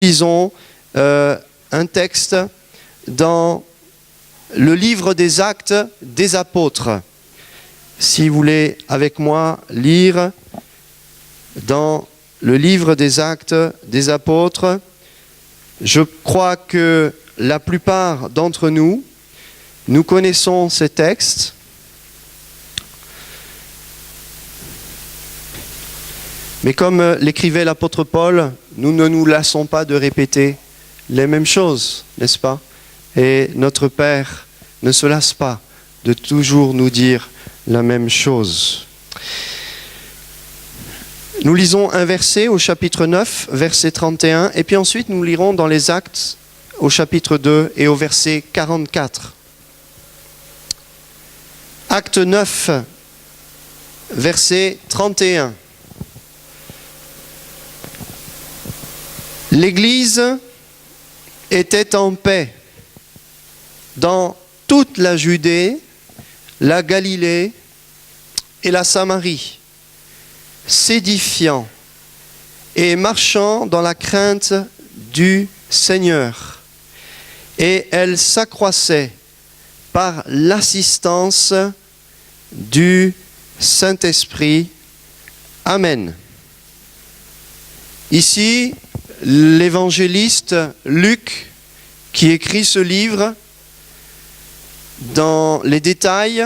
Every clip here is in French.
Lisons un texte dans le livre des Actes des Apôtres. Si vous voulez avec moi lire dans le livre des Actes des Apôtres, je crois que la plupart d'entre nous, nous connaissons ces textes. Mais comme l'écrivait l'apôtre Paul, nous ne nous lassons pas de répéter les mêmes choses, n'est-ce pas? Et notre Père ne se lasse pas de toujours nous dire la même chose. Nous lisons un verset au chapitre 9, verset 31, et puis ensuite nous lirons dans les Actes au chapitre 2 et au verset 44. Acte 9, verset 31. L'Église était en paix dans toute la Judée, la Galilée et la Samarie, s'édifiant et marchant dans la crainte du Seigneur. Et elle s'accroissait par l'assistance du Saint-Esprit. Amen. Ici, l'évangéliste Luc, qui écrit ce livre, dans les détails,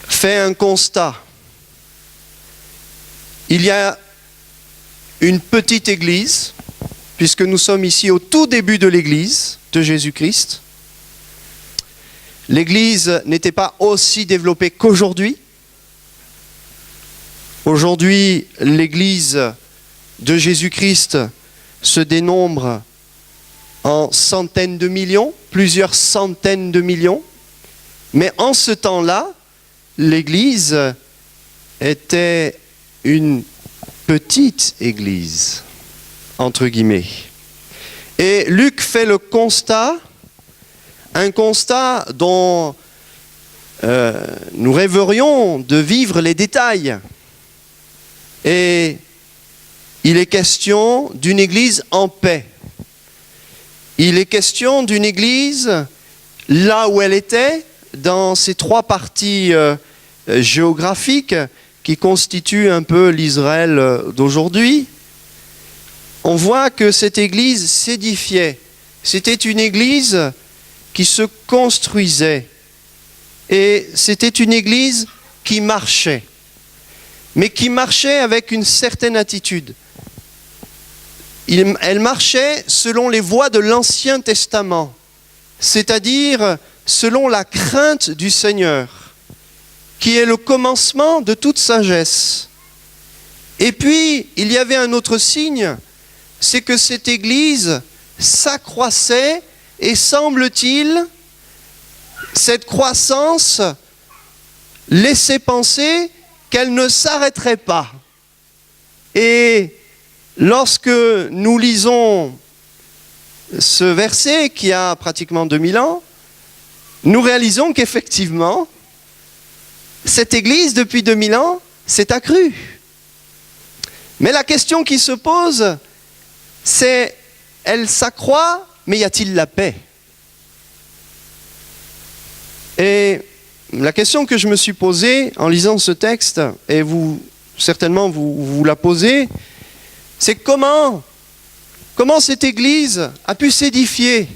fait un constat. Il y a une petite église, puisque nous sommes ici au tout début de l'église de Jésus-Christ. L'église n'était pas aussi développée qu'aujourd'hui. Aujourd'hui, l'église de Jésus-Christ se dénombre en centaines de millions, plusieurs centaines de millions. Mais en ce temps-là, l'église était une petite église, entre guillemets. Et Luc fait le constat, un constat dont nous rêverions de vivre les détails. Et il est question d'une église en paix. Il est question d'une église là où elle était, dans ces trois parties géographiques qui constituent un peu l'Israël d'aujourd'hui. On voit que cette église s'édifiait. C'était une église qui se construisait. Et c'était une église qui marchait. Mais qui marchait avec une certaine attitude. Elle marchait selon les voies de l'Ancien Testament, c'est-à-dire selon la crainte du Seigneur, qui est le commencement de toute sagesse. Et puis, il y avait un autre signe, c'est que cette Église s'accroissait et semble-t-il, cette croissance laissait penser qu'elle ne s'arrêterait pas. Et lorsque nous lisons ce verset qui a pratiquement 2000 ans, nous réalisons qu'effectivement, cette Église, depuis 2000 ans, s'est accrue. Mais la question qui se pose, c'est, elle s'accroît, mais y a-t-il la paix? Et la question que je me suis posée en lisant ce texte, et vous, certainement, vous la posez, c'est comment cette Église a pu s'édifier,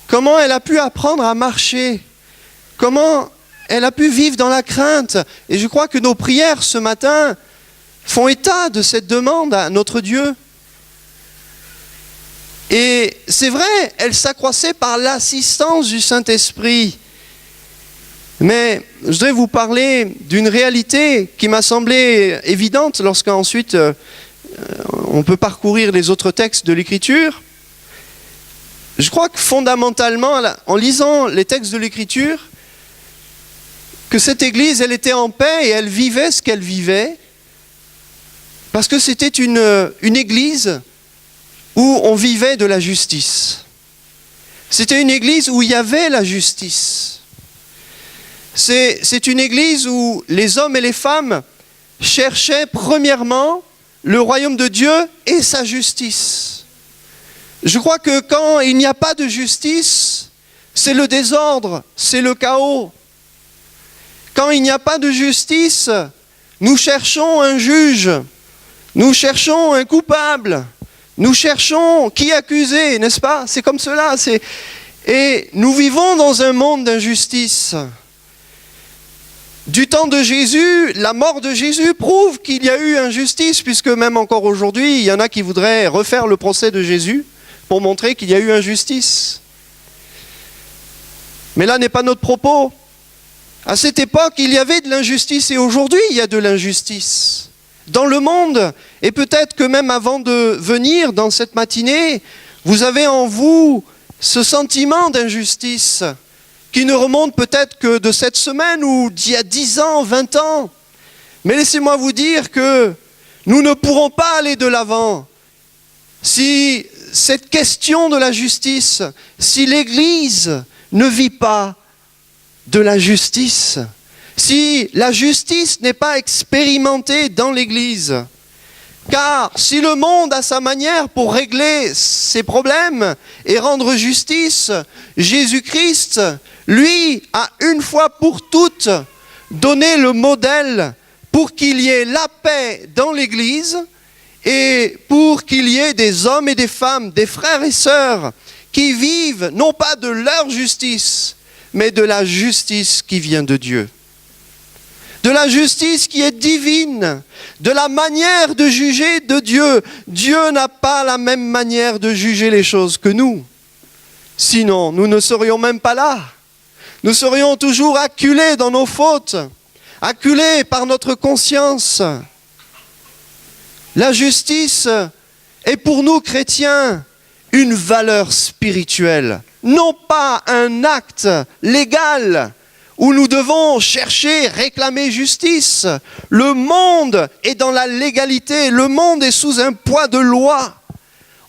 comment elle a pu apprendre à marcher, comment elle a pu vivre dans la crainte. Et je crois que nos prières ce matin font état de cette demande à notre Dieu. Et c'est vrai, elle s'accroissait par l'assistance du Saint-Esprit. Mais je voudrais vous parler d'une réalité qui m'a semblé évidente lorsqu'ensuite on peut parcourir les autres textes de l'Écriture. Je crois que fondamentalement, en lisant les textes de l'Écriture, que cette Église, elle était en paix et elle vivait ce qu'elle vivait, parce que c'était une Église où on vivait de la justice. C'était une Église où il y avait la justice. C'est une Église où les hommes et les femmes cherchaient premièrement le royaume de Dieu et sa justice. Je crois que quand il n'y a pas de justice, c'est le désordre, c'est le chaos. Quand il n'y a pas de justice, nous cherchons un juge, nous cherchons un coupable, nous cherchons qui accuser, n'est-ce pas? C'est comme cela. Et nous vivons dans un monde d'injustice. Du temps de Jésus, la mort de Jésus prouve qu'il y a eu injustice, puisque même encore aujourd'hui, il y en a qui voudraient refaire le procès de Jésus pour montrer qu'il y a eu injustice. Mais là n'est pas notre propos. À cette époque, il y avait de l'injustice et aujourd'hui, il y a de l'injustice dans le monde. Et peut-être que même avant de venir dans cette matinée, vous avez en vous ce sentiment d'injustice qui ne remonte peut-être que de cette semaine ou d'il y a 10 ans, 20 ans. Mais laissez-moi vous dire que nous ne pourrons pas aller de l'avant si cette question de la justice, si l'Église ne vit pas de la justice, si la justice n'est pas expérimentée dans l'Église. Car si le monde a sa manière pour régler ses problèmes et rendre justice, Jésus-Christ, lui, a une fois pour toutes donné le modèle pour qu'il y ait la paix dans l'Église et pour qu'il y ait des hommes et des femmes, des frères et sœurs qui vivent non pas de leur justice, mais de la justice qui vient de Dieu. De la justice qui est divine, de la manière de juger de Dieu. Dieu n'a pas la même manière de juger les choses que nous. Sinon, nous ne serions même pas là. Nous serions toujours acculés dans nos fautes, acculés par notre conscience. La justice est pour nous chrétiens une valeur spirituelle, non pas un acte légal où nous devons chercher, réclamer justice. Le monde est dans la légalité, le monde est sous un poids de loi.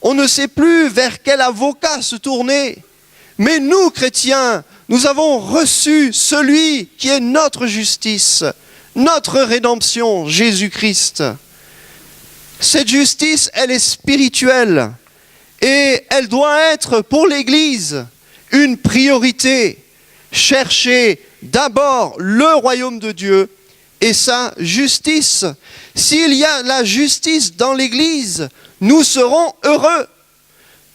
On ne sait plus vers quel avocat se tourner. Mais nous, chrétiens, nous avons reçu celui qui est notre justice, notre rédemption, Jésus-Christ. Cette justice, elle est spirituelle et elle doit être pour l'Église une priorité. Chercher d'abord le royaume de Dieu et sa justice. S'il y a la justice dans l'Église, nous serons heureux.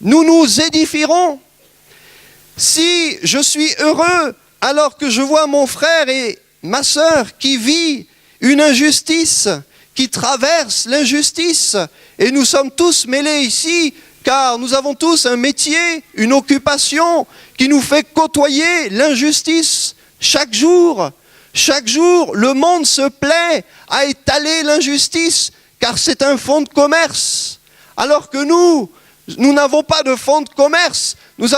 Nous nous édifierons. Si je suis heureux alors que je vois mon frère et ma sœur qui vit une injustice, qui traverse l'injustice, et nous sommes tous mêlés ici, car nous avons tous un métier, une occupation qui nous fait côtoyer l'injustice chaque jour. Chaque jour, le monde se plaît à étaler l'injustice, car c'est un fonds de commerce. Alors que nous n'avons pas de fonds de commerce. Nous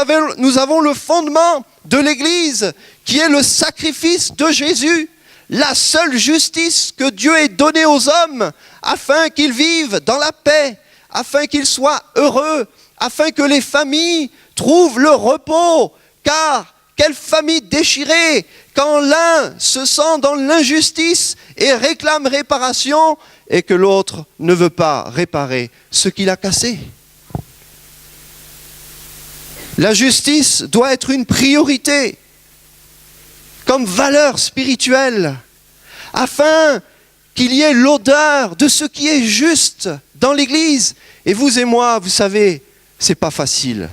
avons le fondement de l'Église, qui est le sacrifice de Jésus, la seule justice que Dieu ait donnée aux hommes, afin qu'ils vivent dans la paix, afin qu'ils soient heureux, afin que les familles trouvent le repos. Car quelle famille déchirée quand l'un se sent dans l'injustice et réclame réparation et que l'autre ne veut pas réparer ce qu'il a cassé. La justice doit être une priorité comme valeur spirituelle afin qu'il y ait l'odeur de ce qui est juste dans l'Église. Et vous et moi, vous savez, c'est pas facile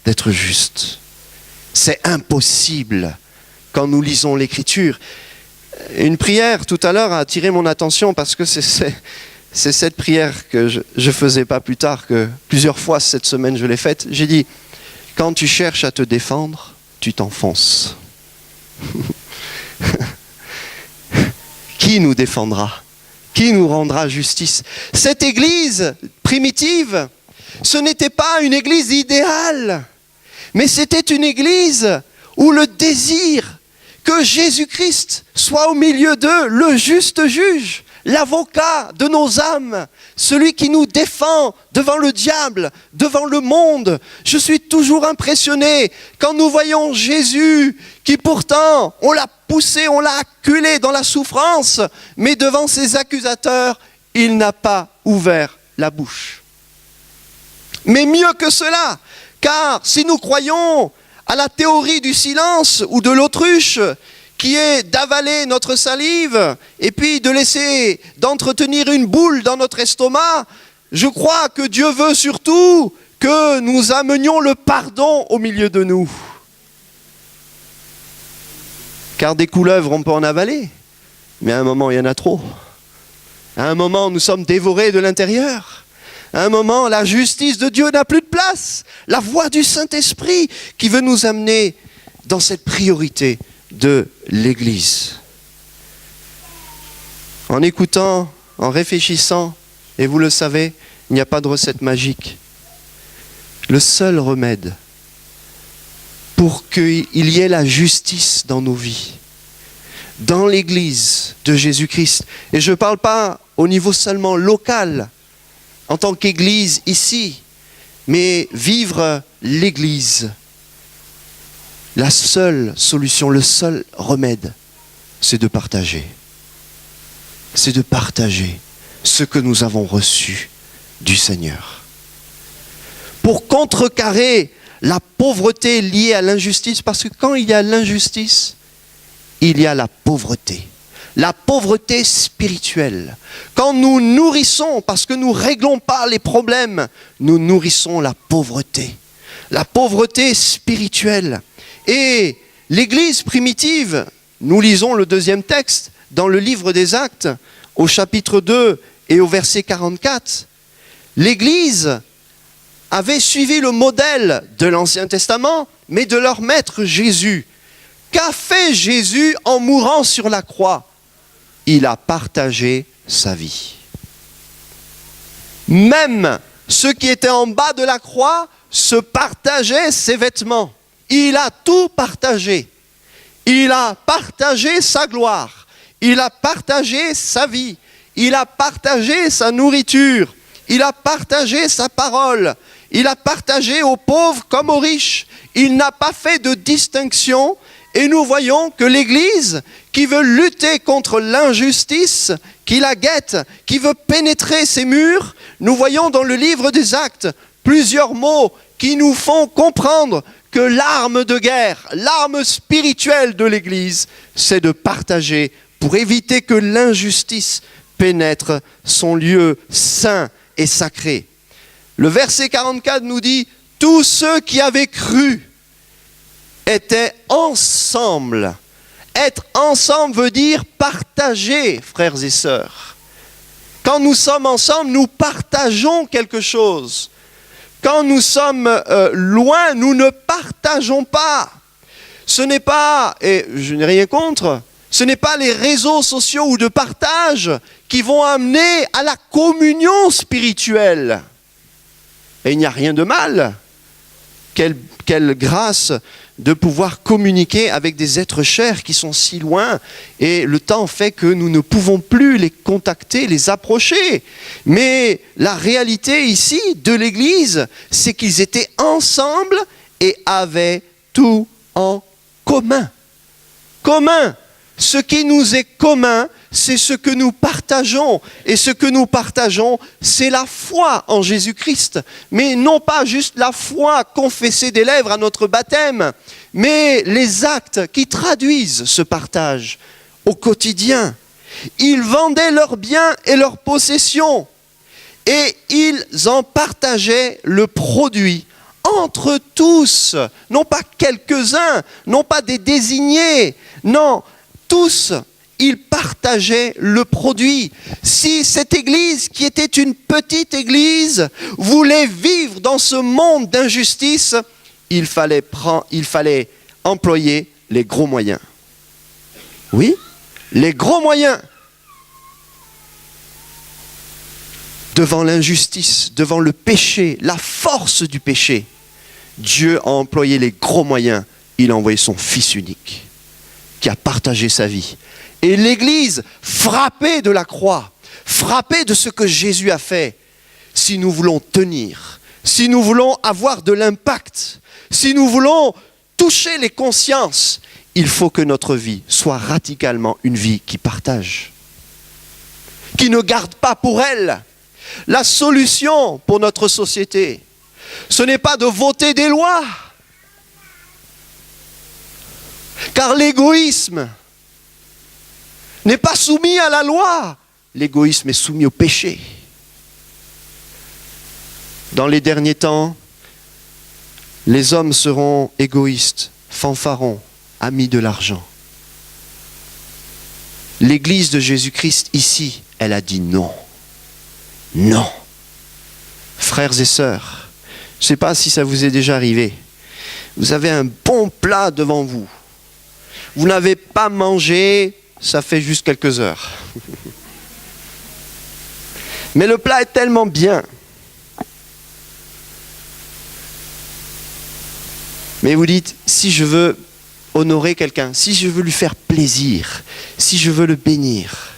d'être juste. C'est impossible quand nous lisons l'Écriture. Une prière tout à l'heure a attiré mon attention parce que c'est cette prière que je faisais pas plus tard, que plusieurs fois cette semaine je l'ai faite. J'ai dit, quand tu cherches à te défendre, tu t'enfonces. Qui nous défendra? Qui nous rendra justice? Cette église primitive, ce n'était pas une église idéale, mais c'était une église où le désir que Jésus-Christ soit au milieu d'eux, le juste juge, l'avocat de nos âmes, celui qui nous défend devant le diable, devant le monde. Je suis toujours impressionné quand nous voyons Jésus qui pourtant, on l'a poussé, on l'a acculé dans la souffrance, mais devant ses accusateurs, il n'a pas ouvert la bouche. Mais mieux que cela, car si nous croyons à la théorie du silence ou de l'autruche, qui est d'avaler notre salive et puis d'entretenir une boule dans notre estomac, je crois que Dieu veut surtout que nous amenions le pardon au milieu de nous. Car des couleuvres, on peut en avaler, mais à un moment, il y en a trop. À un moment, nous sommes dévorés de l'intérieur. À un moment, la justice de Dieu n'a plus de place. La voix du Saint-Esprit qui veut nous amener dans cette priorité de l'Église. En écoutant, en réfléchissant, et vous le savez, il n'y a pas de recette magique. Le seul remède pour qu'il y ait la justice dans nos vies, dans l'Église de Jésus-Christ, et je ne parle pas au niveau seulement local, en tant qu'Église ici, mais vivre l'Église. La seule solution, le seul remède, c'est de partager. C'est de partager ce que nous avons reçu du Seigneur. Pour contrecarrer la pauvreté liée à l'injustice, parce que quand il y a l'injustice, il y a la pauvreté. La pauvreté spirituelle. Quand nous nourrissons, parce que nous ne réglons pas les problèmes, nous nourrissons la pauvreté. La pauvreté spirituelle. Et l'Église primitive, nous lisons le deuxième texte dans le livre des Actes, au chapitre 2 et au verset 44. L'Église avait suivi le modèle de l'Ancien Testament, mais de leur maître Jésus. Qu'a fait Jésus en mourant sur la croix ? Il a partagé sa vie. Même ceux qui étaient en bas de la croix se partageaient ses vêtements. Il a tout partagé. Il a partagé sa gloire. Il a partagé sa vie. Il a partagé sa nourriture. Il a partagé sa parole. Il a partagé aux pauvres comme aux riches. Il n'a pas fait de distinction. Et nous voyons que l'Église, qui veut lutter contre l'injustice, qui la guette, qui veut pénétrer ses murs, nous voyons dans le livre des Actes plusieurs mots qui nous font comprendre que l'arme de guerre, l'arme spirituelle de l'Église, c'est de partager pour éviter que l'injustice pénètre son lieu saint et sacré. Le verset 44 nous dit « Tous ceux qui avaient cru étaient ensemble ». Être ensemble veut dire partager, frères et sœurs. Quand nous sommes ensemble, nous partageons quelque chose. Quand nous sommes loin, nous ne partageons pas. Ce n'est pas, et je n'ai rien contre, ce n'est pas les réseaux sociaux ou de partage qui vont amener à la communion spirituelle. Et il n'y a rien de mal. Quelle grâce de pouvoir communiquer avec des êtres chers qui sont si loin, et le temps fait que nous ne pouvons plus les contacter, les approcher. Mais la réalité ici de l'Église, c'est qu'ils étaient ensemble et avaient tout en commun. Commun. Ce qui nous est commun, c'est ce que nous partageons. Et ce que nous partageons, c'est la foi en Jésus-Christ. Mais non pas juste la foi confessée des lèvres à notre baptême, mais les actes qui traduisent ce partage au quotidien. Ils vendaient leurs biens et leurs possessions et ils en partageaient le produit entre tous, non pas quelques-uns, non pas des désignés, non, tous, ils partageaient le produit. Si cette église, qui était une petite église, voulait vivre dans ce monde d'injustice, il fallait employer les gros moyens. Oui, les gros moyens. Devant l'injustice, devant le péché, la force du péché, Dieu a employé les gros moyens. Il a envoyé son Fils unique, qui a partagé sa vie. Et l'Église, frappée de la croix, frappée de ce que Jésus a fait, si nous voulons tenir, si nous voulons avoir de l'impact, si nous voulons toucher les consciences, il faut que notre vie soit radicalement une vie qui partage. qui ne garde pas pour elle. La solution pour notre société, ce n'est pas de voter des lois, car l'égoïsme n'est pas soumis à la loi. L'égoïsme est soumis au péché. Dans les derniers temps, les hommes seront égoïstes, fanfarons, amis de l'argent. L'Église de Jésus-Christ ici, elle a dit non. Non. Frères et sœurs, je ne sais pas si ça vous est déjà arrivé. Vous avez un bon plat devant vous. Vous n'avez pas mangé, ça fait juste quelques heures. Mais le plat est tellement bien. Mais vous dites, si je veux honorer quelqu'un, si je veux lui faire plaisir, si je veux le bénir,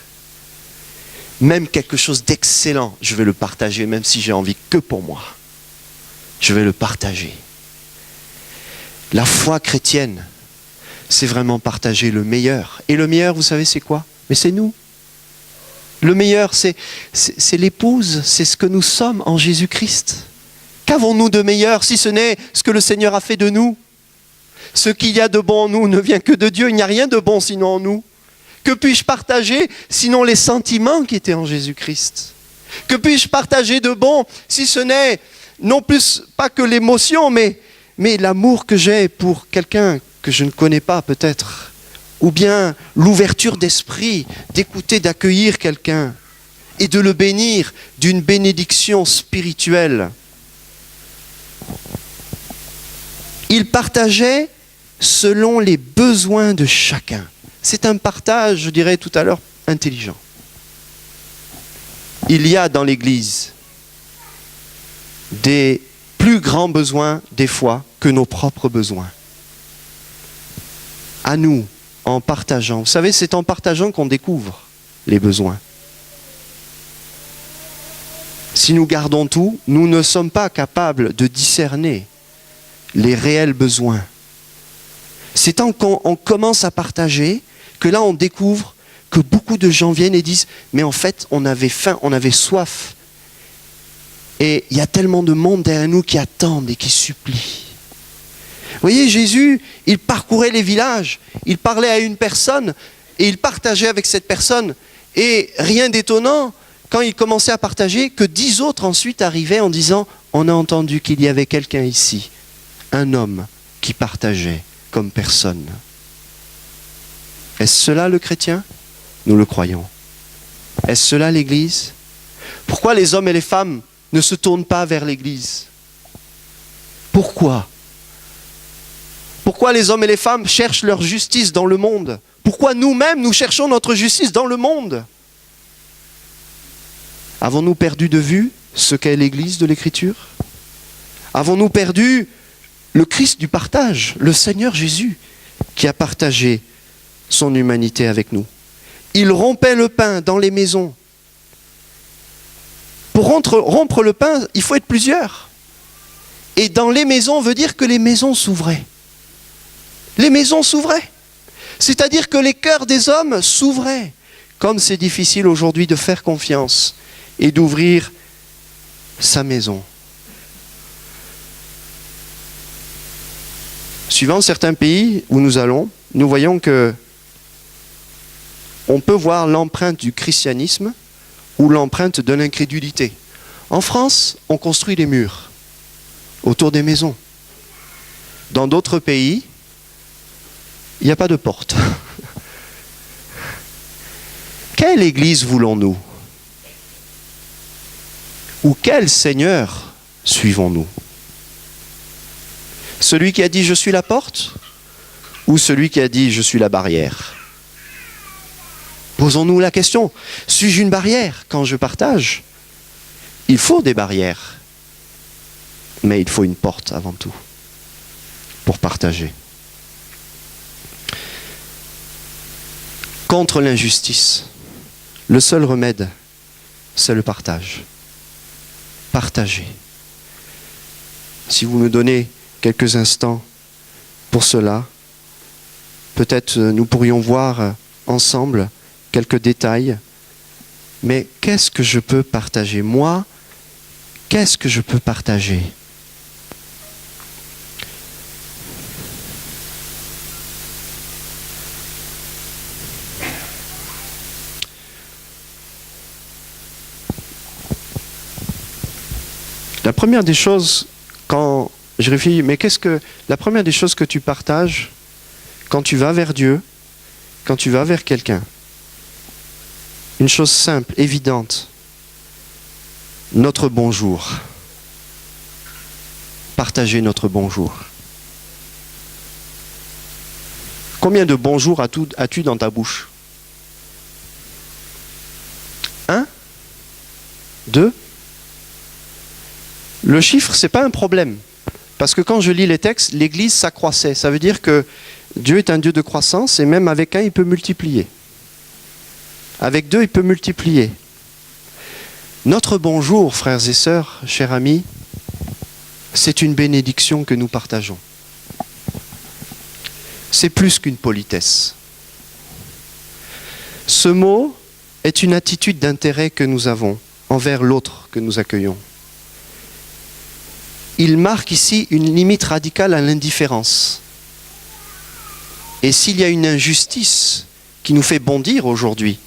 même quelque chose d'excellent, je vais le partager, même si j'ai envie que pour moi. Je vais le partager. La foi chrétienne, c'est vraiment partager le meilleur. Et le meilleur, vous savez, c'est quoi? Mais c'est nous. Le meilleur, c'est l'épouse, c'est ce que nous sommes en Jésus-Christ. Qu'avons-nous de meilleur si ce n'est ce que le Seigneur a fait de nous? Ce qu'il y a de bon en nous ne vient que de Dieu. Il n'y a rien de bon sinon en nous. Que puis-je partager sinon les sentiments qui étaient en Jésus-Christ? Que puis-je partager de bon si ce n'est non plus pas que l'émotion, mais l'amour que j'ai pour quelqu'un que je ne connais pas peut-être, ou bien l'ouverture d'esprit, d'écouter, d'accueillir quelqu'un et de le bénir d'une bénédiction spirituelle. Il partageait selon les besoins de chacun. C'est un partage, je dirais tout à l'heure, intelligent. Il y a dans l'Église des plus grands besoins, des fois, que nos propres besoins. À nous, en partageant. Vous savez, c'est en partageant qu'on découvre les besoins. Si nous gardons tout, nous ne sommes pas capables de discerner les réels besoins. C'est tant qu'on commence à partager que là on découvre que beaucoup de gens viennent et disent « Mais en fait, on avait faim, on avait soif. Et il y a tellement de monde derrière nous qui attendent et qui supplient. » Vous voyez, Jésus, il parcourait les villages, il parlait à une personne et il partageait avec cette personne. Et rien d'étonnant, quand il commençait à partager, que 10 autres ensuite arrivaient en disant « On a entendu qu'il y avait quelqu'un ici, un homme qui partageait comme personne. » Est-ce cela le chrétien? Nous le croyons. Est-ce cela l'Église? Pourquoi les hommes et les femmes ne se tournent pas vers l'Église? Pourquoi? Pourquoi les hommes et les femmes cherchent leur justice dans le monde? Pourquoi nous-mêmes, nous cherchons notre justice dans le monde? Avons-nous perdu de vue ce qu'est l'Église de l'Écriture? Avons-nous perdu le Christ du partage, le Seigneur Jésus, qui a partagé son humanité avec nous? Il rompait le pain dans les maisons. Pour rompre le pain, il faut être plusieurs. Et dans les maisons veut dire que les maisons s'ouvraient. Les maisons s'ouvraient. C'est-à-dire que les cœurs des hommes s'ouvraient. Comme c'est difficile aujourd'hui de faire confiance et d'ouvrir sa maison. Suivant certains pays où nous allons, nous voyons que on peut voir l'empreinte du christianisme ou l'empreinte de l'incrédulité. En France, on construit des murs autour des maisons. Dans d'autres pays, il n'y a pas de porte. Quelle église voulons-nous? Ou quel Seigneur suivons-nous? Celui qui a dit « je suis la porte » ou celui qui a dit « je suis la barrière » ? Posons-nous la question, suis-je une barrière quand je partage? Il faut des barrières, mais il faut une porte avant tout pour partager. Contre l'injustice, le seul remède, c'est le partage. Partager. Si vous me donnez quelques instants pour cela, peut-être nous pourrions voir ensemble quelques détails mais qu'est-ce que je peux partager? Moi, qu'est-ce que je peux partager? La première des choses, quand je réfléchis, mais la première des choses que tu partages quand tu vas vers Dieu, quand tu vas vers quelqu'un, une chose simple, évidente, notre bonjour. Partager notre bonjour. Combien de bonjours as-tu dans ta bouche? 1? 2? Le chiffre, ce n'est pas un problème. Parce que quand je lis les textes, l'Église s'accroissait. Ça veut dire que Dieu est un Dieu de croissance et même avec 1, il peut multiplier. Avec 2, il peut multiplier. Notre bonjour, frères et sœurs, chers amis, c'est une bénédiction que nous partageons. C'est plus qu'une politesse. Ce mot est une attitude d'intérêt que nous avons envers l'autre que nous accueillons. Il marque ici une limite radicale à l'indifférence. Et s'il y a une injustice qui nous fait bondir aujourd'hui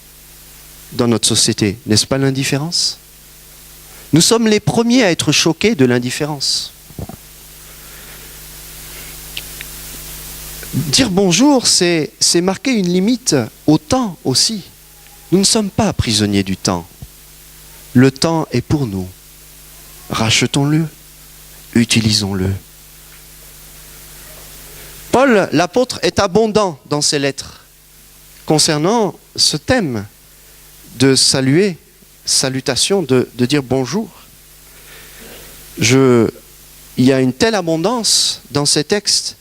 dans notre société, n'est-ce pas l'indifférence? Nous sommes les premiers à être choqués de l'indifférence. Dire bonjour, c'est marquer une limite au temps aussi. Nous ne sommes pas prisonniers du temps. Le temps est pour nous. Rachetons-le. Utilisons-le. Paul, l'apôtre, est abondant dans ses lettres concernant ce thème de saluer, salutation, de dire bonjour. Il y a une telle abondance dans ces textes.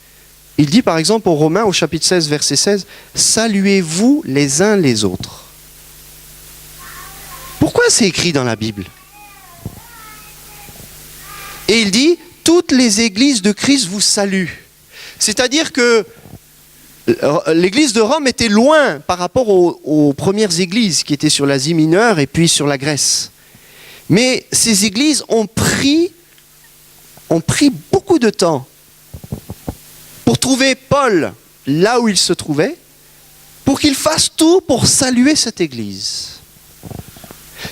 Il dit par exemple aux Romains au chapitre 16, verset 16, « Saluez-vous les uns les autres ». Pourquoi c'est écrit dans la Bible? Et il dit, toutes les églises de Christ vous saluent. C'est-à-dire que l'église de Rome était loin par rapport aux premières églises qui étaient sur l'Asie mineure et puis sur la Grèce. Mais ces églises ont pris beaucoup de temps pour trouver Paul là où il se trouvait, pour qu'il fasse tout pour saluer cette église.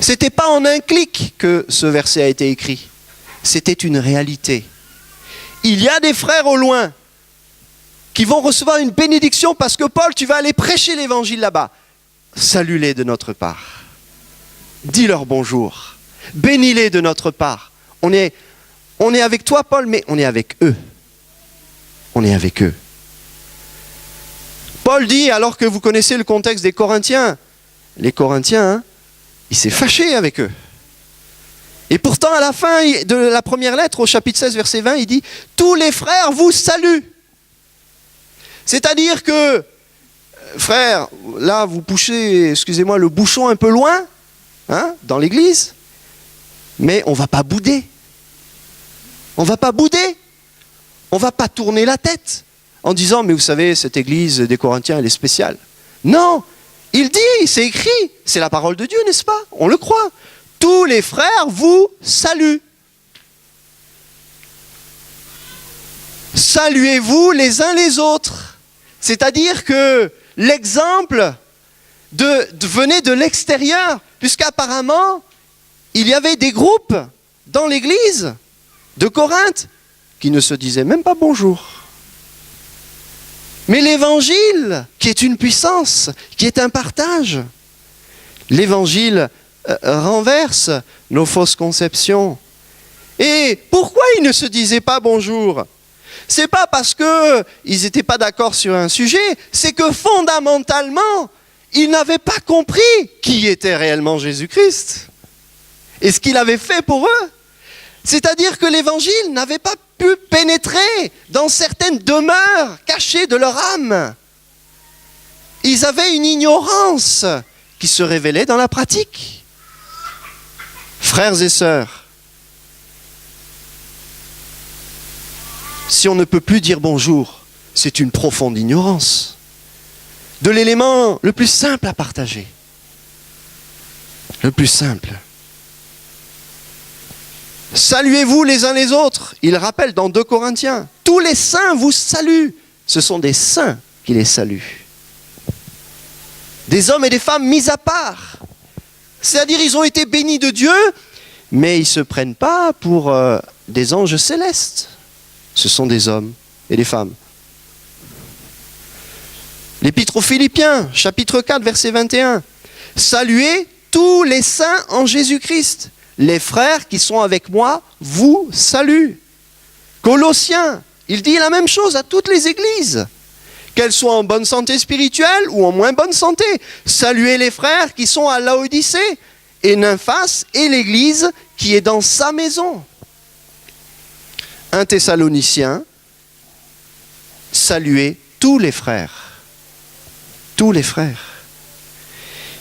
Ce n'était pas en un clic que ce verset a été écrit. C'était une réalité. Il y a des frères au loin qui vont recevoir une bénédiction parce que Paul, tu vas aller prêcher l'évangile là-bas. Salue-les de notre part. Dis-leur bonjour. Bénis-les de notre part. On est avec toi, Paul, mais on est avec eux. On est avec eux. Paul dit, alors que vous connaissez le contexte des Corinthiens, les Corinthiens, il s'est fâché avec eux. Et pourtant, à la fin de la première lettre, au chapitre 16, verset 20, il dit « Tous les frères vous saluent ». C'est-à-dire que, frères, là, vous poussez, excusez-moi, le bouchon un peu loin, dans l'église, mais on ne va pas bouder. On ne va pas bouder. On ne va pas tourner la tête en disant « Mais vous savez, cette église des Corinthiens, elle est spéciale ». Non, il dit, c'est écrit, c'est la parole de Dieu, n'est-ce pas? On le croit. Tous les frères vous saluent. Saluez-vous les uns les autres. C'est-à-dire que l'exemple venait de l'extérieur, puisqu'apparemment, il y avait des groupes dans l'église de Corinthe qui ne se disaient même pas bonjour. Mais l'évangile, qui est une puissance, qui est un partage, l'évangile renverse nos fausses conceptions. Et pourquoi ils ne se disaient pas bonjour? C'est pas parce qu'ils n'étaient pas d'accord sur un sujet, c'est que fondamentalement, ils n'avaient pas compris qui était réellement Jésus-Christ et ce qu'il avait fait pour eux. C'est-à-dire que l'évangile n'avait pas pu pénétrer dans certaines demeures cachées de leur âme. Ils avaient une ignorance qui se révélait dans la pratique. Frères et sœurs, si on ne peut plus dire bonjour, c'est une profonde ignorance de l'élément le plus simple à partager. Le plus simple. Saluez-vous les uns les autres. Il rappelle dans 2 Corinthiens. Tous les saints vous saluent. Ce sont des saints qui les saluent. Des hommes et des femmes mis à part. C'est-à-dire ils ont été bénis de Dieu, mais ils ne se prennent pas pour des anges célestes. Ce sont des hommes et des femmes. L'Épître aux Philippiens, chapitre 4, verset 21. Saluez tous les saints en Jésus-Christ. Les frères qui sont avec moi vous saluent. Colossiens, il dit la même chose à toutes les églises. Qu'elles soient en bonne santé spirituelle ou en moins bonne santé. Saluez les frères qui sont à Laodicée et Nymphas et l'église qui est dans sa maison. 1 Thessaloniciens, saluez tous les frères. Tous les frères.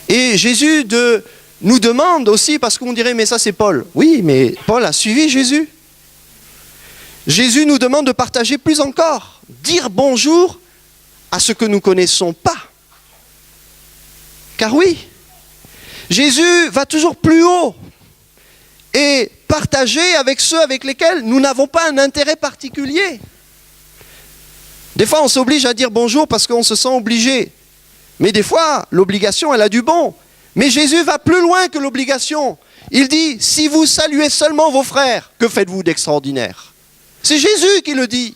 Et Jésus nous demande aussi, parce qu'on dirait, mais ça c'est Paul. Oui, mais Paul a suivi Jésus. Jésus nous demande de partager plus encore. Dire bonjour à ceux que nous ne connaissons pas. Car oui, Jésus va toujours plus haut et partager avec ceux avec lesquels nous n'avons pas un intérêt particulier. Des fois, on s'oblige à dire bonjour parce qu'on se sent obligé. Mais des fois, l'obligation, elle a du bon. Mais Jésus va plus loin que l'obligation. Il dit, si vous saluez seulement vos frères, que faites-vous d'extraordinaire? C'est Jésus qui le dit.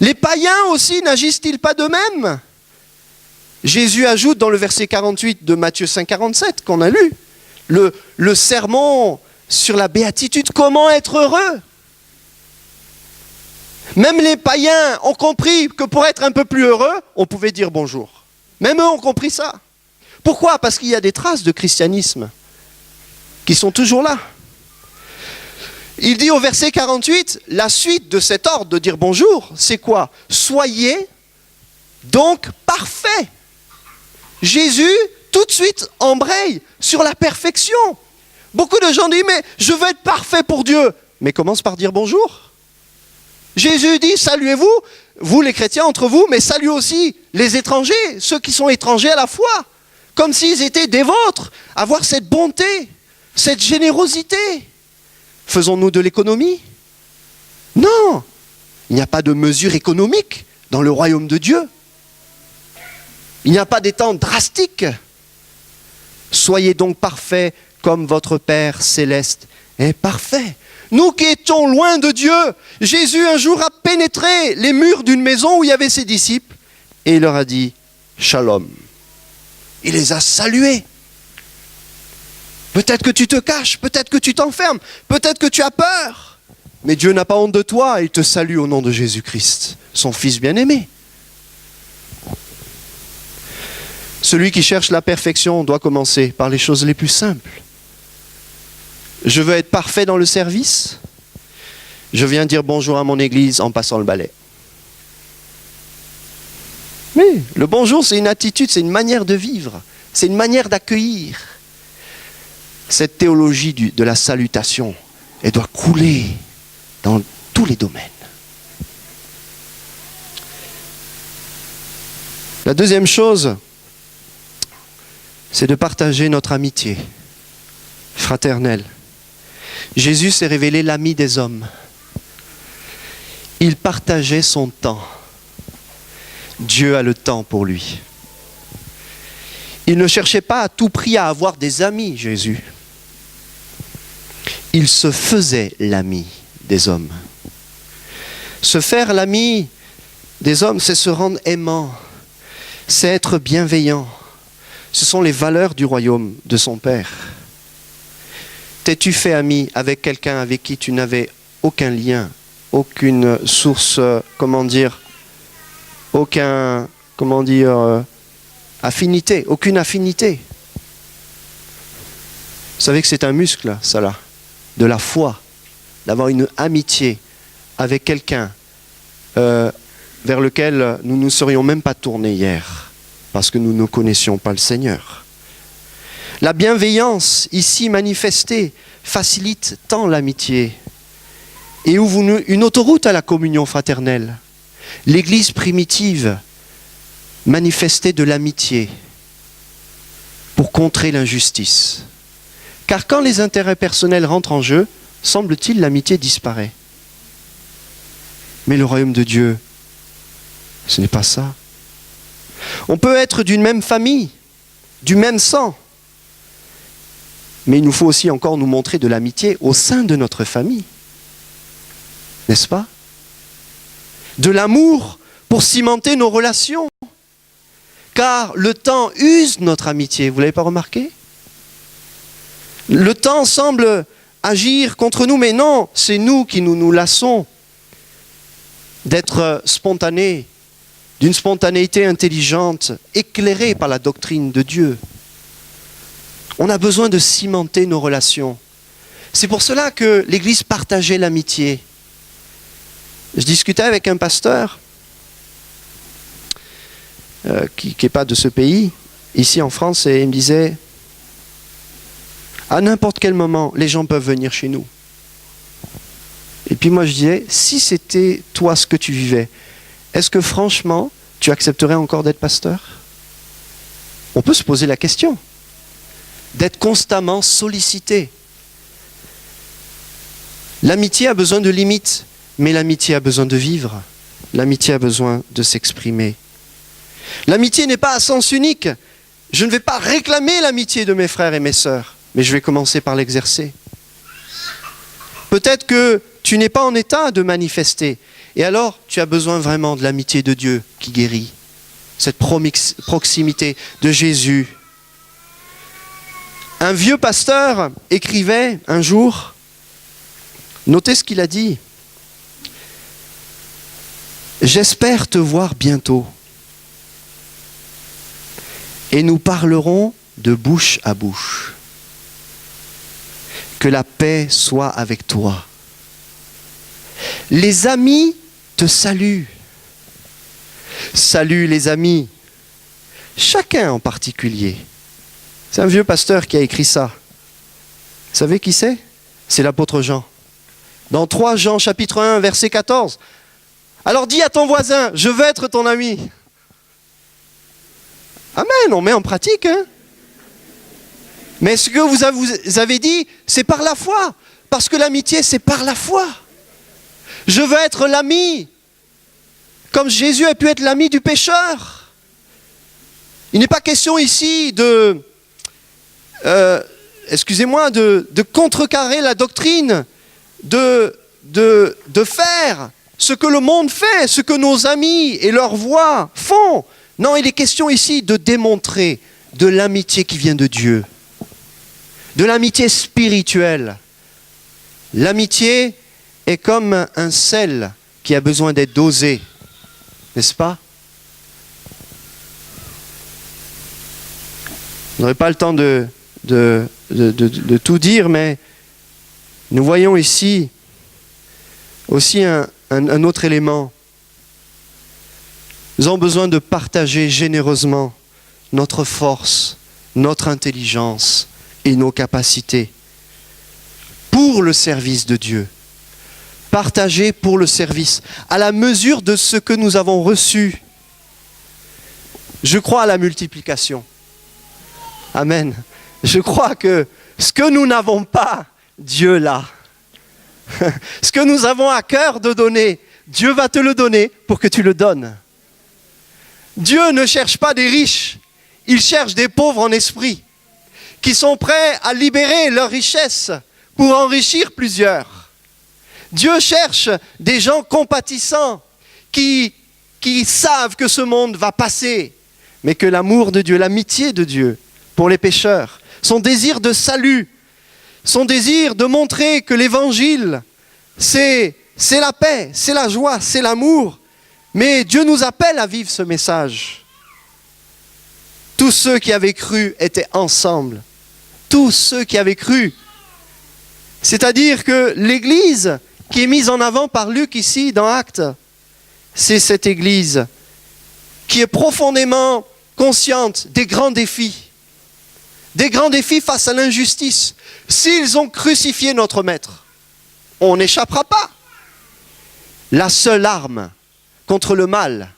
Les païens aussi n'agissent-ils pas de même? Jésus ajoute dans le verset 48 de Matthieu 5,47 qu'on a lu, le sermon sur la béatitude, comment être heureux. Même les païens ont compris que pour être un peu plus heureux, on pouvait dire bonjour. Même eux ont compris ça. Pourquoi? Parce qu'il y a des traces de christianisme qui sont toujours là. Il dit au verset 48, la suite de cet ordre de dire bonjour, c'est quoi? Soyez donc parfaits. Jésus, tout de suite, embraye sur la perfection. Beaucoup de gens disent, mais je veux être parfait pour Dieu. Mais commence par dire bonjour. Jésus dit, saluez-vous, vous les chrétiens entre vous, mais saluez aussi les étrangers, ceux qui sont étrangers à la foi, comme s'ils étaient des vôtres, avoir cette bonté, cette générosité. Faisons-nous de l'économie? Non, il n'y a pas de mesure économique dans le royaume de Dieu. Il n'y a pas des temps drastiques. Soyez donc parfaits comme votre Père céleste est parfait. Nous qui étions loin de Dieu, Jésus un jour a pénétré les murs d'une maison où il y avait ses disciples et il leur a dit « Shalom ». Il les a salués. Peut-être que tu te caches, peut-être que tu t'enfermes, peut-être que tu as peur. Mais Dieu n'a pas honte de toi et il te salue au nom de Jésus-Christ, son Fils bien-aimé. Celui qui cherche la perfection doit commencer par les choses les plus simples. Je veux être parfait dans le service. Je viens dire bonjour à mon église en passant le balai. Mais le bonjour, c'est une attitude, c'est une manière de vivre, c'est une manière d'accueillir. Cette théologie de la salutation, elle doit couler dans tous les domaines. La deuxième chose, c'est de partager notre amitié fraternelle. Jésus s'est révélé l'ami des hommes. Il partageait son temps. Dieu a le temps pour lui. Il ne cherchait pas à tout prix à avoir des amis, Jésus. Il se faisait l'ami des hommes. Se faire l'ami des hommes, c'est se rendre aimant, c'est être bienveillant. Ce sont les valeurs du royaume de son Père. T'es-tu fait ami avec quelqu'un avec qui tu n'avais aucun lien, aucune source, affinité, aucune affinité? Vous savez que c'est un muscle, ça là, de la foi, d'avoir une amitié avec quelqu'un vers lequel nous ne nous serions même pas tournés hier, parce que nous ne connaissions pas le Seigneur. La bienveillance ici manifestée facilite tant l'amitié et ouvre une autoroute à la communion fraternelle. L'Église primitive manifestait de l'amitié pour contrer l'injustice. Car quand les intérêts personnels rentrent en jeu, semble-t-il, l'amitié disparaît. Mais le royaume de Dieu, ce n'est pas ça. On peut être d'une même famille, du même sang, mais il nous faut aussi encore nous montrer de l'amitié au sein de notre famille. N'est-ce pas? De l'amour pour cimenter nos relations. Car le temps use notre amitié, vous ne l'avez pas remarqué? Le temps semble agir contre nous, mais non, c'est nous qui nous lassons d'être spontanés, d'une spontanéité intelligente, éclairée par la doctrine de Dieu. On a besoin de cimenter nos relations. C'est pour cela que l'Église partageait l'amitié. Je discutais avec un pasteur qui n'est pas de ce pays, ici en France, et il me disait, à n'importe quel moment, les gens peuvent venir chez nous. Et puis moi je disais, si c'était toi ce que tu vivais, est-ce que franchement, tu accepterais encore d'être pasteur? On peut se poser la question. D'être constamment sollicité. L'amitié a besoin de limites, mais l'amitié a besoin de vivre. L'amitié a besoin de s'exprimer. L'amitié n'est pas à sens unique. Je ne vais pas réclamer l'amitié de mes frères et mes sœurs, mais je vais commencer par l'exercer. Peut-être que tu n'es pas en état de manifester, et alors tu as besoin vraiment de l'amitié de Dieu qui guérit. Cette proximité de Jésus. Un vieux pasteur écrivait un jour, notez ce qu'il a dit, « J'espère te voir bientôt, et nous parlerons de bouche à bouche. Que la paix soit avec toi. Les amis te saluent. Salut les amis. Chacun en particulier. » C'est un vieux pasteur qui a écrit ça. Vous savez qui c'est? C'est l'apôtre Jean. Dans 3 Jean chapitre 1 verset 14. Alors dis à ton voisin, je veux être ton ami. Amen, on met en pratique. Hein? Mais ce que vous avez dit, c'est par la foi. Parce que l'amitié, c'est par la foi. Je veux être l'ami. Comme Jésus a pu être l'ami du pécheur. Il n'est pas question ici de contrecarrer la doctrine, de faire ce que le monde fait, ce que nos amis et leurs voix font. Non, il est question ici de démontrer de l'amitié qui vient de Dieu, de l'amitié spirituelle. L'amitié est comme un sel qui a besoin d'être dosé, n'est-ce pas? On n'aurait pas le temps de tout dire, mais nous voyons ici aussi un autre élément. Nous avons besoin de partager généreusement notre force, notre intelligence et nos capacités pour le service de Dieu. Partager pour le service, à la mesure de ce que nous avons reçu. Je crois à la multiplication. Amen. Je crois que ce que nous n'avons pas, Dieu l'a. Ce que nous avons à cœur de donner, Dieu va te le donner pour que tu le donnes. Dieu ne cherche pas des riches, il cherche des pauvres en esprit, qui sont prêts à libérer leur richesse pour enrichir plusieurs. Dieu cherche des gens compatissants, qui savent que ce monde va passer, mais que l'amour de Dieu, l'amitié de Dieu pour les pécheurs, son désir de salut, son désir de montrer que l'évangile, c'est la paix, c'est la joie, c'est l'amour. Mais Dieu nous appelle à vivre ce message. Tous ceux qui avaient cru étaient ensemble. Tous ceux qui avaient cru. C'est-à-dire que l'Église qui est mise en avant par Luc ici dans Actes, c'est cette Église qui est profondément consciente des grands défis. Des grands défis face à l'injustice. S'ils ont crucifié notre Maître, on n'échappera pas. La seule arme contre le mal,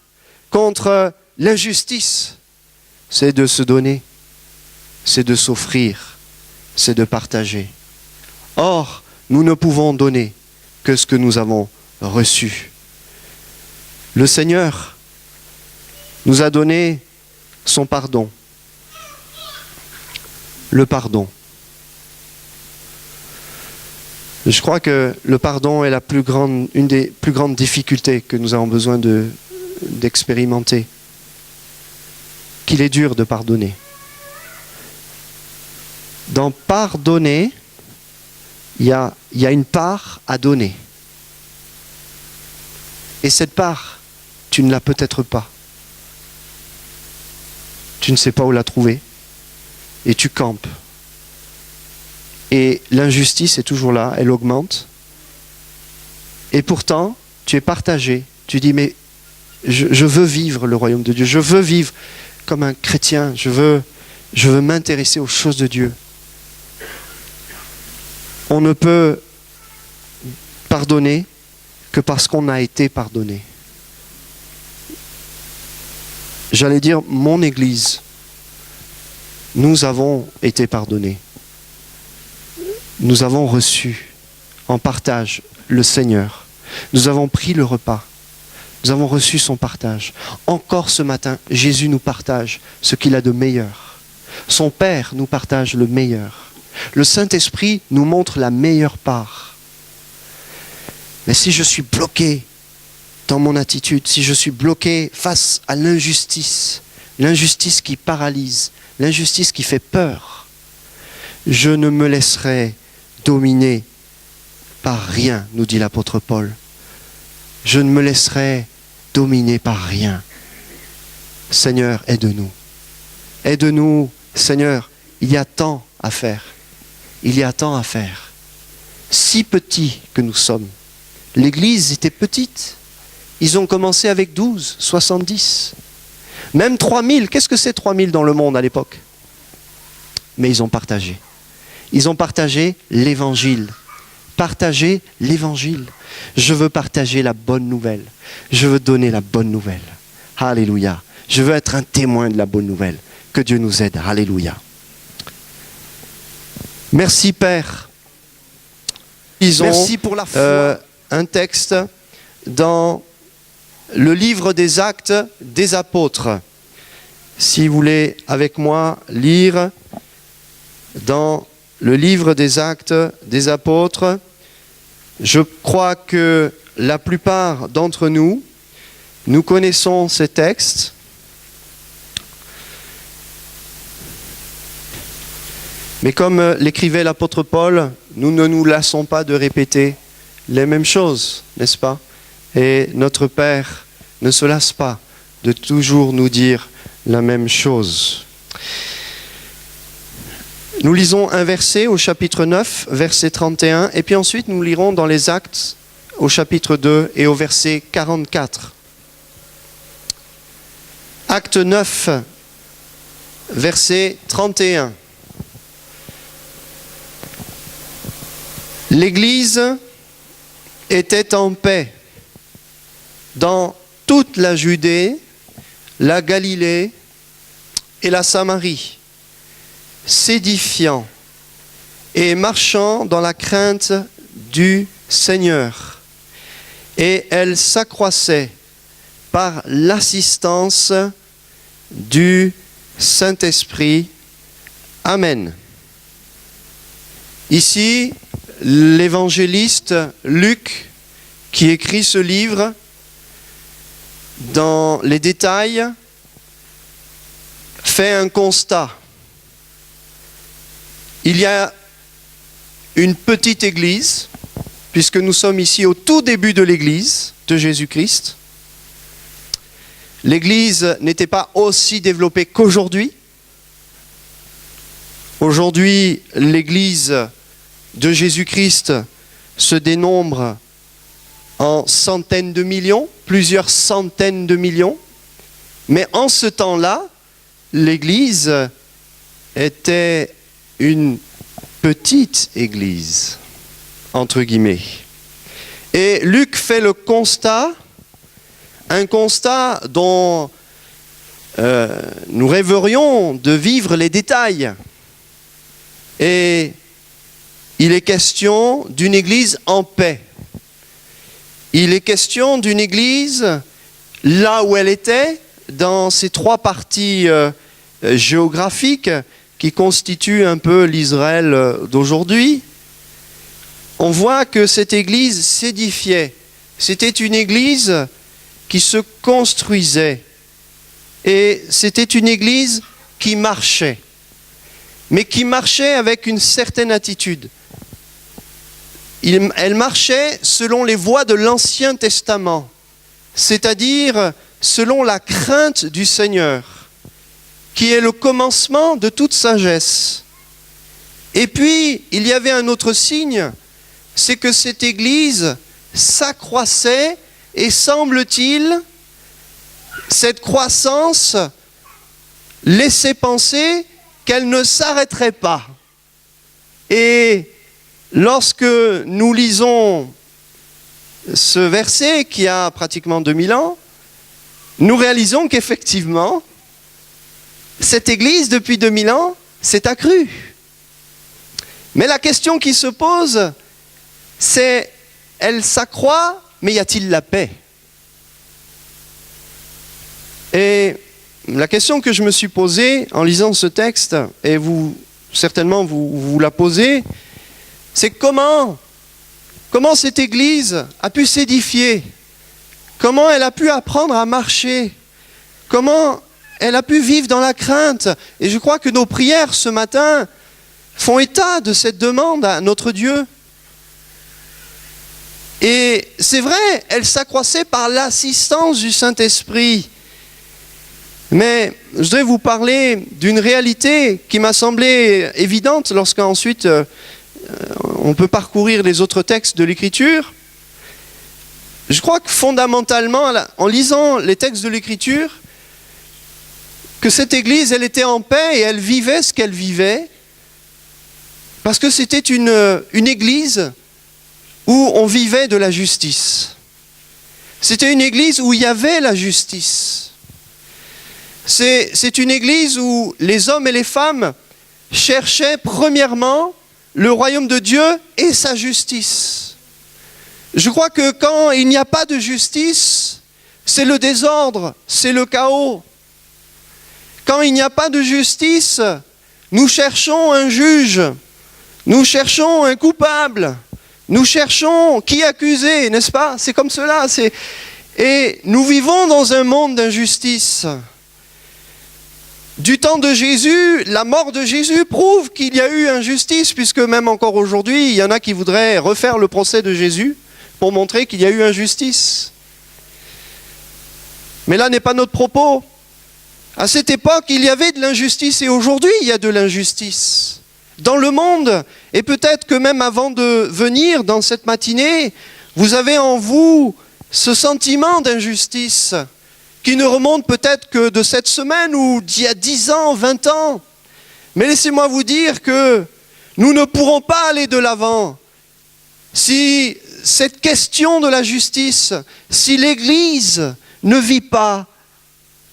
contre l'injustice, c'est de se donner. c'est de s'offrir, c'est de partager. Or, nous ne pouvons donner que ce que nous avons reçu. Le Seigneur nous a donné son pardon. Le pardon. Je crois que le pardon est une des plus grandes difficultés que nous avons besoin d'expérimenter. Qu'il est dur de pardonner. Dans pardonner, il y a une part à donner. Et cette part, tu ne l'as peut-être pas. Tu ne sais pas où la trouver. Et tu campes. Et l'injustice est toujours là, elle augmente. Et pourtant, tu es partagé. Tu dis, mais je veux vivre le royaume de Dieu. Je veux vivre comme un chrétien. Je veux m'intéresser aux choses de Dieu. On ne peut pardonner que parce qu'on a été pardonné. J'allais dire, mon Église, nous avons été pardonnés. Nous avons reçu en partage le Seigneur. Nous avons pris le repas. Nous avons reçu son partage. Encore ce matin, Jésus nous partage ce qu'il a de meilleur. Son Père nous partage le meilleur. Le Saint-Esprit nous montre la meilleure part. Mais si je suis bloqué dans mon attitude, si je suis bloqué face à l'injustice, l'injustice qui paralyse, l'injustice qui fait peur, je ne me laisserai dominer par rien, nous dit l'apôtre Paul. Je ne me laisserai dominer par rien. Seigneur, aide-nous. Aide-nous, Seigneur, il y a tant à faire. Il y a tant à faire. Si petits que nous sommes. L'Église était petite. Ils ont commencé avec 12, 70. Même 3000. Qu'est-ce que c'est 3000 dans le monde à l'époque? Mais ils ont partagé. Ils ont partagé l'Évangile. Partager l'Évangile. Je veux partager la bonne nouvelle. Je veux donner la bonne nouvelle. Alléluia. Je veux être un témoin de la bonne nouvelle. Que Dieu nous aide. Alléluia. Merci Père. Merci pour la foi. Un texte dans le livre des Actes des Apôtres. Si vous voulez avec moi lire dans le livre des Actes des Apôtres, je crois que la plupart d'entre nous, nous connaissons ces textes. Mais comme l'écrivait l'apôtre Paul, nous ne nous lassons pas de répéter les mêmes choses, n'est-ce pas? Et notre Père ne se lasse pas de toujours nous dire la même chose. Nous lisons un verset au chapitre 9, verset 31, et puis ensuite nous lirons dans les Actes au chapitre 2 et au verset 44. Acte 9, verset 31. L'Église était en paix dans toute la Judée, la Galilée et la Samarie, s'édifiant et marchant dans la crainte du Seigneur. Et elle s'accroissait par l'assistance du Saint-Esprit. Amen. Ici, l'évangéliste Luc, qui écrit ce livre, dans les détails, fait un constat. Il y a une petite église, puisque nous sommes ici au tout début de l'église de Jésus-Christ. L'église n'était pas aussi développée qu'aujourd'hui. Aujourd'hui, l'église de Jésus-Christ se dénombre en centaines de millions, plusieurs centaines de millions. Mais en ce temps-là, l'église était une petite église, entre guillemets. Et Luc fait le constat, un constat dont nous rêverions de vivre les détails. Et il est question d'une église en paix. Il est question d'une église là où elle était, dans ces trois parties géographiques qui constituent un peu l'Israël d'aujourd'hui. On voit que cette église s'édifiait. C'était une église qui se construisait. Et c'était une église qui marchait. Mais qui marchait avec une certaine attitude. Elle marchait selon les voies de l'Ancien Testament, c'est-à-dire selon la crainte du Seigneur, qui est le commencement de toute sagesse. Et puis, il y avait un autre signe, c'est que cette église s'accroissait et semble-t-il, cette croissance laissait penser qu'elle ne s'arrêterait pas. Et lorsque nous lisons ce verset qui a pratiquement 2000 ans, nous réalisons qu'effectivement, cette église depuis 2000 ans s'est accrue. Mais la question qui se pose, c'est, elle s'accroît, mais y a-t-il la paix ? Et la question que je me suis posée en lisant ce texte, et vous, certainement vous la posez, c'est comment cette église a pu s'édifier, comment elle a pu apprendre à marcher, comment elle a pu vivre dans la crainte. Et je crois que nos prières ce matin font état de cette demande à notre Dieu. Et c'est vrai, elle s'accroissait par l'assistance du Saint-Esprit. Mais je voudrais vous parler d'une réalité qui m'a semblé évidente lorsqu'ensuite on peut parcourir les autres textes de l'Écriture. Je crois que fondamentalement, en lisant les textes de l'Écriture, que cette Église, elle était en paix et elle vivait ce qu'elle vivait, parce que c'était une Église où on vivait de la justice. C'était une Église où il y avait la justice. C'est une Église où les hommes et les femmes cherchaient premièrement le royaume de Dieu et sa justice. Je crois que quand il n'y a pas de justice, c'est le désordre, c'est le chaos. Quand il n'y a pas de justice, nous cherchons un juge, nous cherchons un coupable, nous cherchons qui accuser, n'est-ce pas ? C'est comme cela. Et nous vivons dans un monde d'injustice. Du temps de Jésus, la mort de Jésus prouve qu'il y a eu injustice, puisque même encore aujourd'hui, il y en a qui voudraient refaire le procès de Jésus pour montrer qu'il y a eu injustice. Mais là n'est pas notre propos. À cette époque, il y avait de l'injustice et aujourd'hui, il y a de l'injustice dans le monde. Et peut-être que même avant de venir dans cette matinée, vous avez en vous ce sentiment d'injustice qui ne remonte peut-être que de cette semaine ou d'il y a 10 ans, 20 ans. Mais laissez-moi vous dire que nous ne pourrons pas aller de l'avant si cette question de la justice, si l'Église ne vit pas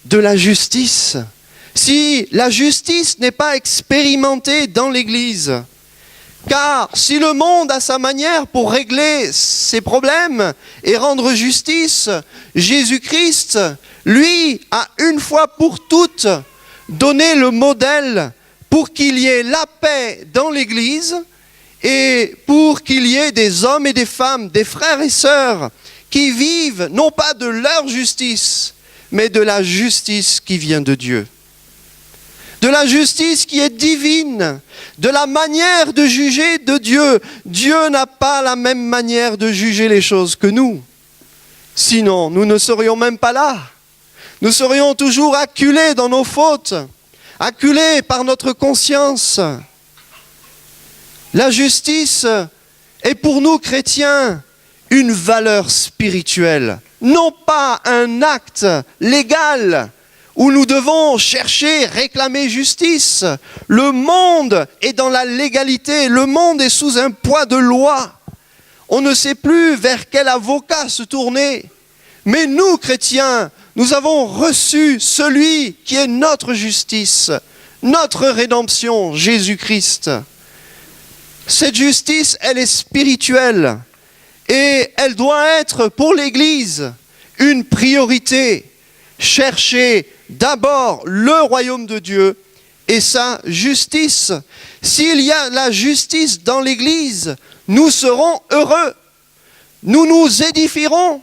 de la justice, si la justice n'est pas expérimentée dans l'Église. Car si le monde a sa manière pour régler ses problèmes et rendre justice, Jésus-Christ, lui, a une fois pour toutes donné le modèle pour qu'il y ait la paix dans l'Église et pour qu'il y ait des hommes et des femmes, des frères et sœurs qui vivent non pas de leur justice, mais de la justice qui vient de Dieu. De la justice qui est divine, de la manière de juger de Dieu. Dieu n'a pas la même manière de juger les choses que nous. Sinon, nous ne serions même pas là. Nous serions toujours acculés dans nos fautes, acculés par notre conscience. La justice est pour nous chrétiens une valeur spirituelle, non pas un acte légal où nous devons chercher, réclamer justice. Le monde est dans la légalité, le monde est sous un poids de loi. On ne sait plus vers quel avocat se tourner. Mais nous, chrétiens, nous avons reçu celui qui est notre justice, notre rédemption, Jésus-Christ. Cette justice, elle est spirituelle et elle doit être pour l'Église une priorité. Chercher d'abord le royaume de Dieu et sa justice. S'il y a la justice dans l'Église, nous serons heureux. Nous nous édifierons.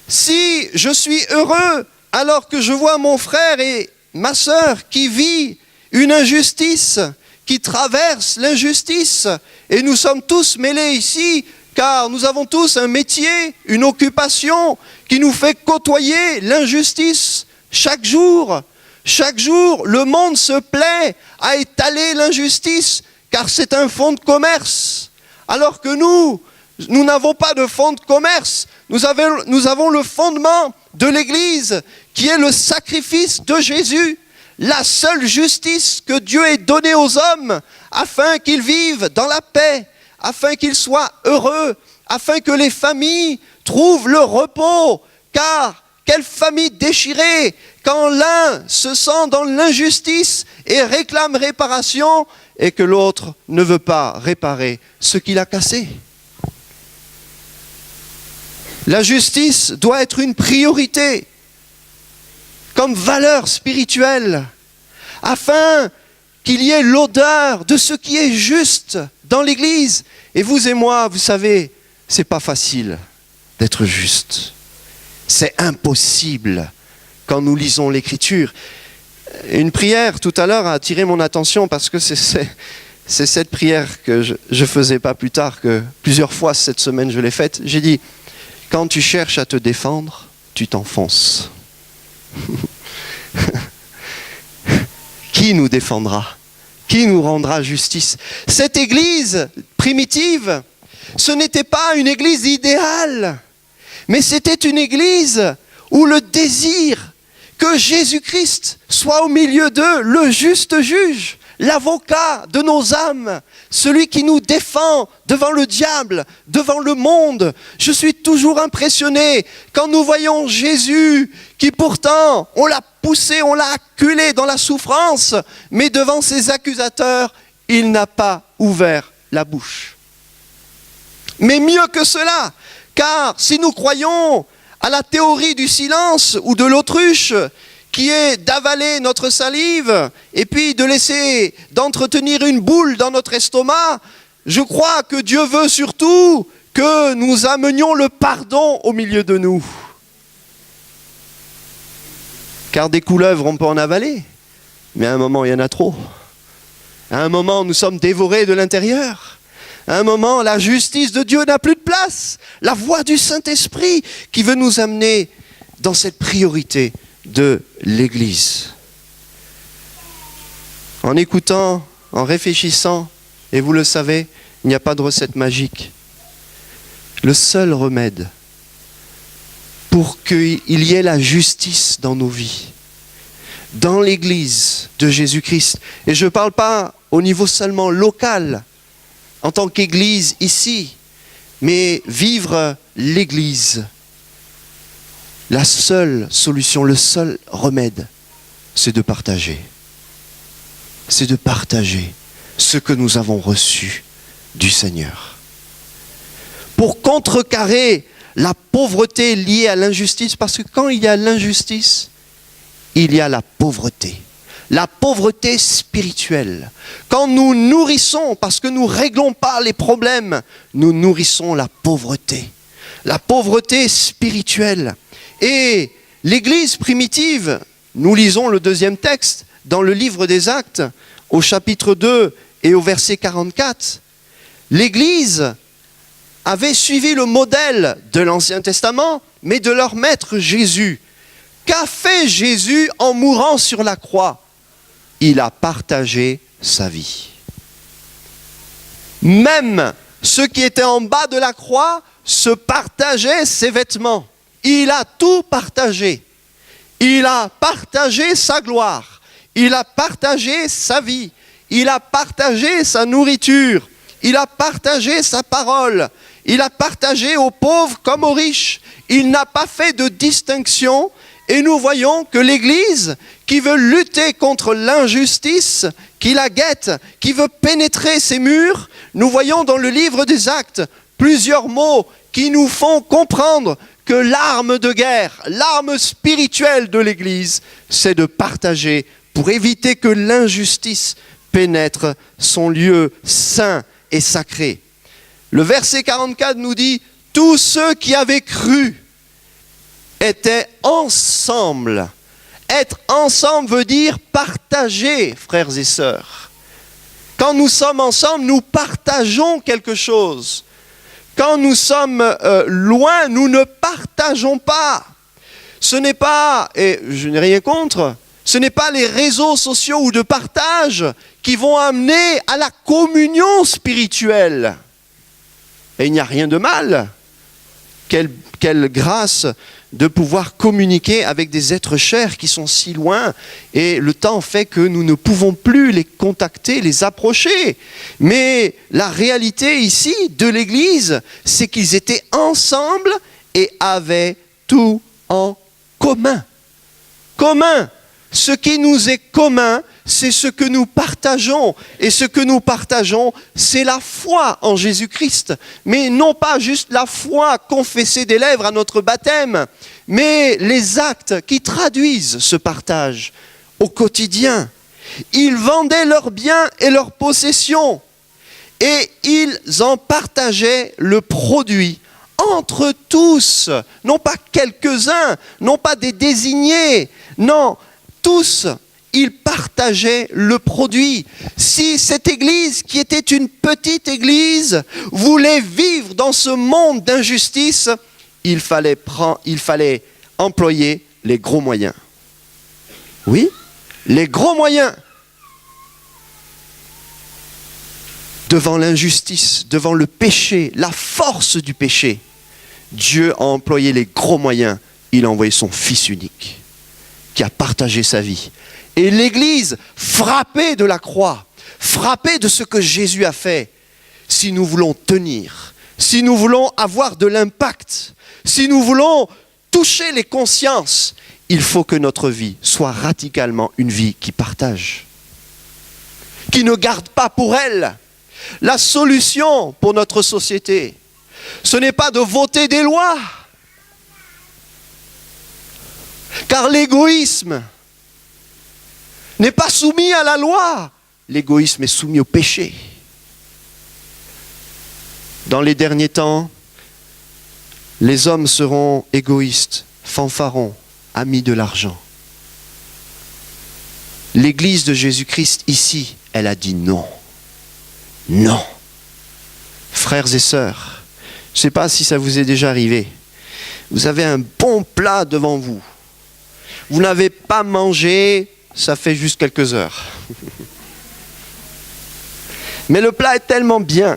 Si je suis heureux alors que je vois mon frère et ma sœur qui vit une injustice, qui traverse l'injustice, et nous sommes tous mêlés ici, car nous avons tous un métier, une occupation qui nous fait côtoyer l'injustice chaque jour. Chaque jour, le monde se plaît à étaler l'injustice, car c'est un fonds de commerce. Alors que nous n'avons pas de fonds de commerce. Nous avons le fondement de l'Église, qui est le sacrifice de Jésus, la seule justice que Dieu ait donnée aux hommes, afin qu'ils vivent dans la paix, afin qu'ils soient heureux, afin que les familles trouvent le repos. Car quelle famille déchirée quand l'un se sent dans l'injustice et réclame réparation, et que l'autre ne veut pas réparer ce qu'il a cassé. La justice doit être une priorité comme valeur spirituelle, afin qu'il y ait l'odeur de ce qui est juste dans l'Église. Et vous et moi, vous savez, c'est pas facile d'être juste. C'est impossible quand nous lisons l'Écriture. Une prière tout à l'heure a attiré mon attention parce que c'est cette prière que je faisais pas plus tard, que plusieurs fois cette semaine je l'ai faite. J'ai dit, quand tu cherches à te défendre, tu t'enfonces. Qui nous défendra? Qui nous rendra justice? Cette église primitive, ce n'était pas une église idéale, mais c'était une église où le désir que Jésus-Christ soit au milieu d'eux, le juste juge, l'avocat de nos âmes, celui qui nous défend devant le diable, devant le monde. Je suis toujours impressionné quand nous voyons Jésus qui pourtant, on l'a poussé, on l'a acculé dans la souffrance, mais devant ses accusateurs, il n'a pas ouvert la bouche. Mais mieux que cela, car si nous croyons à la théorie du silence ou de l'autruche, qui est d'avaler notre salive et puis d'entretenir une boule dans notre estomac, je crois que Dieu veut surtout que nous amenions le pardon au milieu de nous. Car des couleuvres, on peut en avaler, mais à un moment, il y en a trop. À un moment, nous sommes dévorés de l'intérieur. À un moment, la justice de Dieu n'a plus de place. La voix du Saint-Esprit qui veut nous amener dans cette priorité de l'Église. En écoutant, en réfléchissant, et vous le savez, il n'y a pas de recette magique. Le seul remède pour qu'il y ait la justice dans nos vies, dans l'Église de Jésus-Christ, et je ne parle pas au niveau seulement local, en tant qu'Église ici, mais vivre l'Église. La seule solution, le seul remède, c'est de partager. C'est de partager ce que nous avons reçu du Seigneur. Pour contrecarrer la pauvreté liée à l'injustice, parce que quand il y a l'injustice, il y a la pauvreté spirituelle. Quand nous nourrissons, parce que nous ne réglons pas les problèmes, nous nourrissons la pauvreté spirituelle. Et l'Église primitive, nous lisons le deuxième texte dans le livre des Actes, au chapitre 2 et au verset 44. L'Église avait suivi le modèle de l'Ancien Testament, mais de leur maître Jésus. Qu'a fait Jésus en mourant sur la croix? Il a partagé sa vie. Même ceux qui étaient en bas de la croix se partageaient ses vêtements. Il a tout partagé. Il a partagé sa gloire. Il a partagé sa vie. Il a partagé sa nourriture. Il a partagé sa parole. Il a partagé aux pauvres comme aux riches. Il n'a pas fait de distinction. Et nous voyons que l'Église, qui veut lutter contre l'injustice, qui la guette, qui veut pénétrer ses murs, nous voyons dans le livre des Actes plusieurs mots qui nous font comprendre que l'arme de guerre, l'arme spirituelle de l'Église, c'est de partager pour éviter que l'injustice pénètre son lieu saint et sacré. Le verset 44 nous dit « Tous ceux qui avaient cru étaient ensemble ». Être ensemble veut dire partager, frères et sœurs. Quand nous sommes ensemble, nous partageons quelque chose. Quand nous sommes loin, nous ne partageons pas. Ce n'est pas, et je n'ai rien contre, ce n'est pas les réseaux sociaux ou de partage qui vont amener à la communion spirituelle. Et il n'y a rien de mal. Quelle grâce de pouvoir communiquer avec des êtres chers qui sont si loin, et le temps fait que nous ne pouvons plus les contacter, les approcher. Mais la réalité ici de l'Église, c'est qu'ils étaient ensemble et avaient tout en commun. Commun. Ce qui nous est commun, c'est ce que nous partageons. Et ce que nous partageons, c'est la foi en Jésus-Christ. Mais non pas juste la foi confessée des lèvres à notre baptême, mais les actes qui traduisent ce partage au quotidien. Ils vendaient leurs biens et leurs possessions et ils en partageaient le produit entre tous, non pas quelques-uns, non pas des désignés, non, tous, ils partageaient le produit. Si cette église, qui était une petite église, voulait vivre dans ce monde d'injustice, il fallait employer les gros moyens. Oui, les gros moyens. Devant l'injustice, devant le péché, la force du péché, Dieu a employé les gros moyens. Il a envoyé son Fils unique, qui a partagé sa vie. Et l'Église, frappée de la croix, frappée de ce que Jésus a fait, si nous voulons tenir, si nous voulons avoir de l'impact, si nous voulons toucher les consciences, il faut que notre vie soit radicalement une vie qui partage, qui ne garde pas pour elle. La solution pour notre société, ce n'est pas de voter des lois, car l'égoïsme n'est pas soumis à la loi. L'égoïsme est soumis au péché. Dans les derniers temps, les hommes seront égoïstes, fanfarons, amis de l'argent. L'Église de Jésus-Christ ici, elle a dit non. Non. Frères et sœurs, je ne sais pas si ça vous est déjà arrivé. Vous avez un bon plat devant vous. Vous n'avez pas mangé, ça fait juste quelques heures. Mais le plat est tellement bien.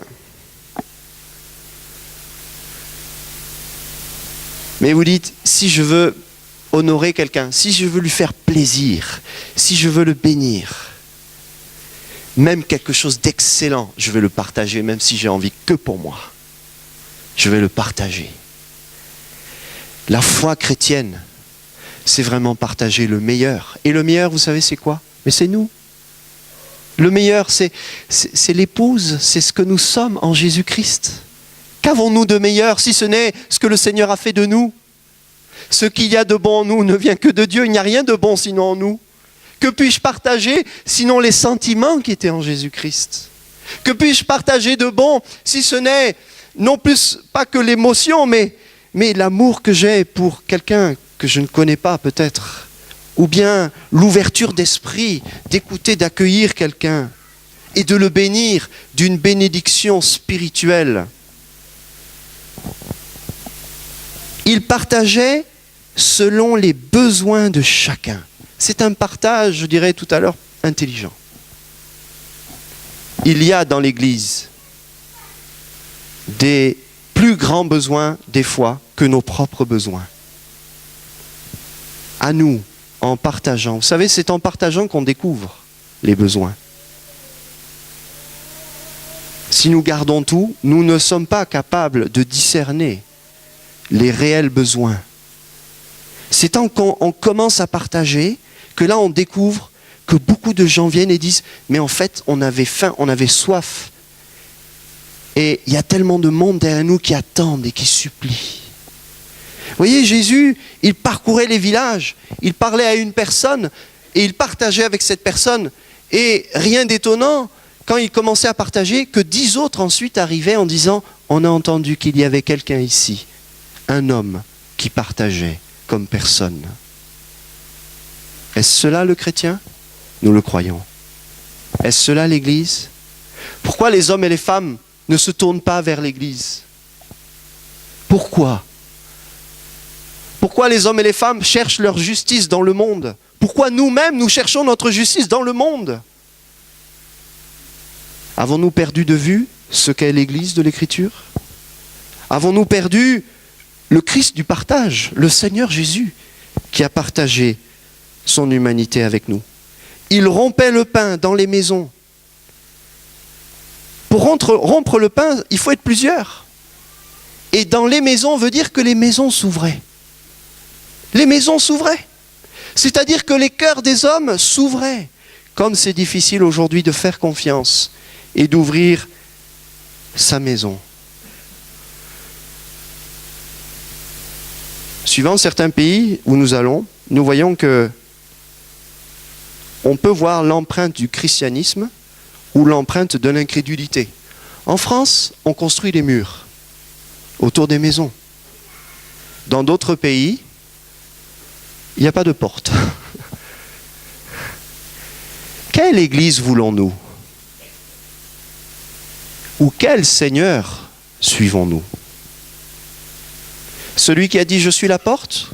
Mais vous dites, si je veux honorer quelqu'un, si je veux lui faire plaisir, si je veux le bénir, même quelque chose d'excellent, je vais le partager, même si j'ai envie que pour moi. Je vais le partager. La foi chrétienne, c'est vraiment partager le meilleur. Et le meilleur, vous savez, c'est quoi? Mais c'est nous. Le meilleur, c'est l'épouse, c'est ce que nous sommes en Jésus-Christ. Qu'avons-nous de meilleur si ce n'est ce que le Seigneur a fait de nous? Ce qu'il y a de bon en nous ne vient que de Dieu, il n'y a rien de bon sinon en nous. Que puis-je partager sinon les sentiments qui étaient en Jésus-Christ? Que puis-je partager de bon si ce n'est non plus pas que l'émotion, mais l'amour que j'ai pour quelqu'un que je ne connais pas peut-être, ou bien l'ouverture d'esprit, d'écouter, d'accueillir quelqu'un et de le bénir d'une bénédiction spirituelle. Il partageait selon les besoins de chacun. C'est un partage, je dirais tout à l'heure, intelligent. Il y a dans l'Église des plus grands besoins, des fois, que nos propres besoins. À nous, en partageant. Vous savez, c'est en partageant qu'on découvre les besoins. Si nous gardons tout, nous ne sommes pas capables de discerner les réels besoins. C'est tant qu'on commence à partager que là on découvre que beaucoup de gens viennent et disent « mais en fait on avait faim, on avait soif Et il y a tellement de monde derrière nous qui attendent et qui supplient. Vous voyez, Jésus, il parcourait les villages, il parlait à une personne et il partageait avec cette personne. Et rien d'étonnant, quand il commençait à partager, que 10 autres ensuite arrivaient en disant « On a entendu qu'il y avait quelqu'un ici, un homme qui partageait comme personne. » Est-ce cela le chrétien? Nous le croyons. Est-ce cela l'Église? Pourquoi les hommes et les femmes ne se tournent pas vers l'Église? Pourquoi? Pourquoi les hommes et les femmes cherchent leur justice dans le monde? Pourquoi nous-mêmes, nous cherchons notre justice dans le monde? Avons-nous perdu de vue ce qu'est l'Église de l'Écriture? Avons-nous perdu le Christ du partage, le Seigneur Jésus, qui a partagé son humanité avec nous? Il rompait le pain dans les maisons. Pour rompre le pain, il faut être plusieurs. Et dans les maisons veut dire que les maisons s'ouvraient. Les maisons s'ouvraient. C'est-à-dire que les cœurs des hommes s'ouvraient. Comme c'est difficile aujourd'hui de faire confiance et d'ouvrir sa maison. Suivant certains pays où nous allons, nous voyons que on peut voir l'empreinte du christianisme ou l'empreinte de l'incrédulité. En France, on construit des murs autour des maisons. Dans d'autres pays, il n'y a pas de porte. Quelle église voulons-nous? Ou quel Seigneur suivons-nous? Celui qui a dit « je suis la porte »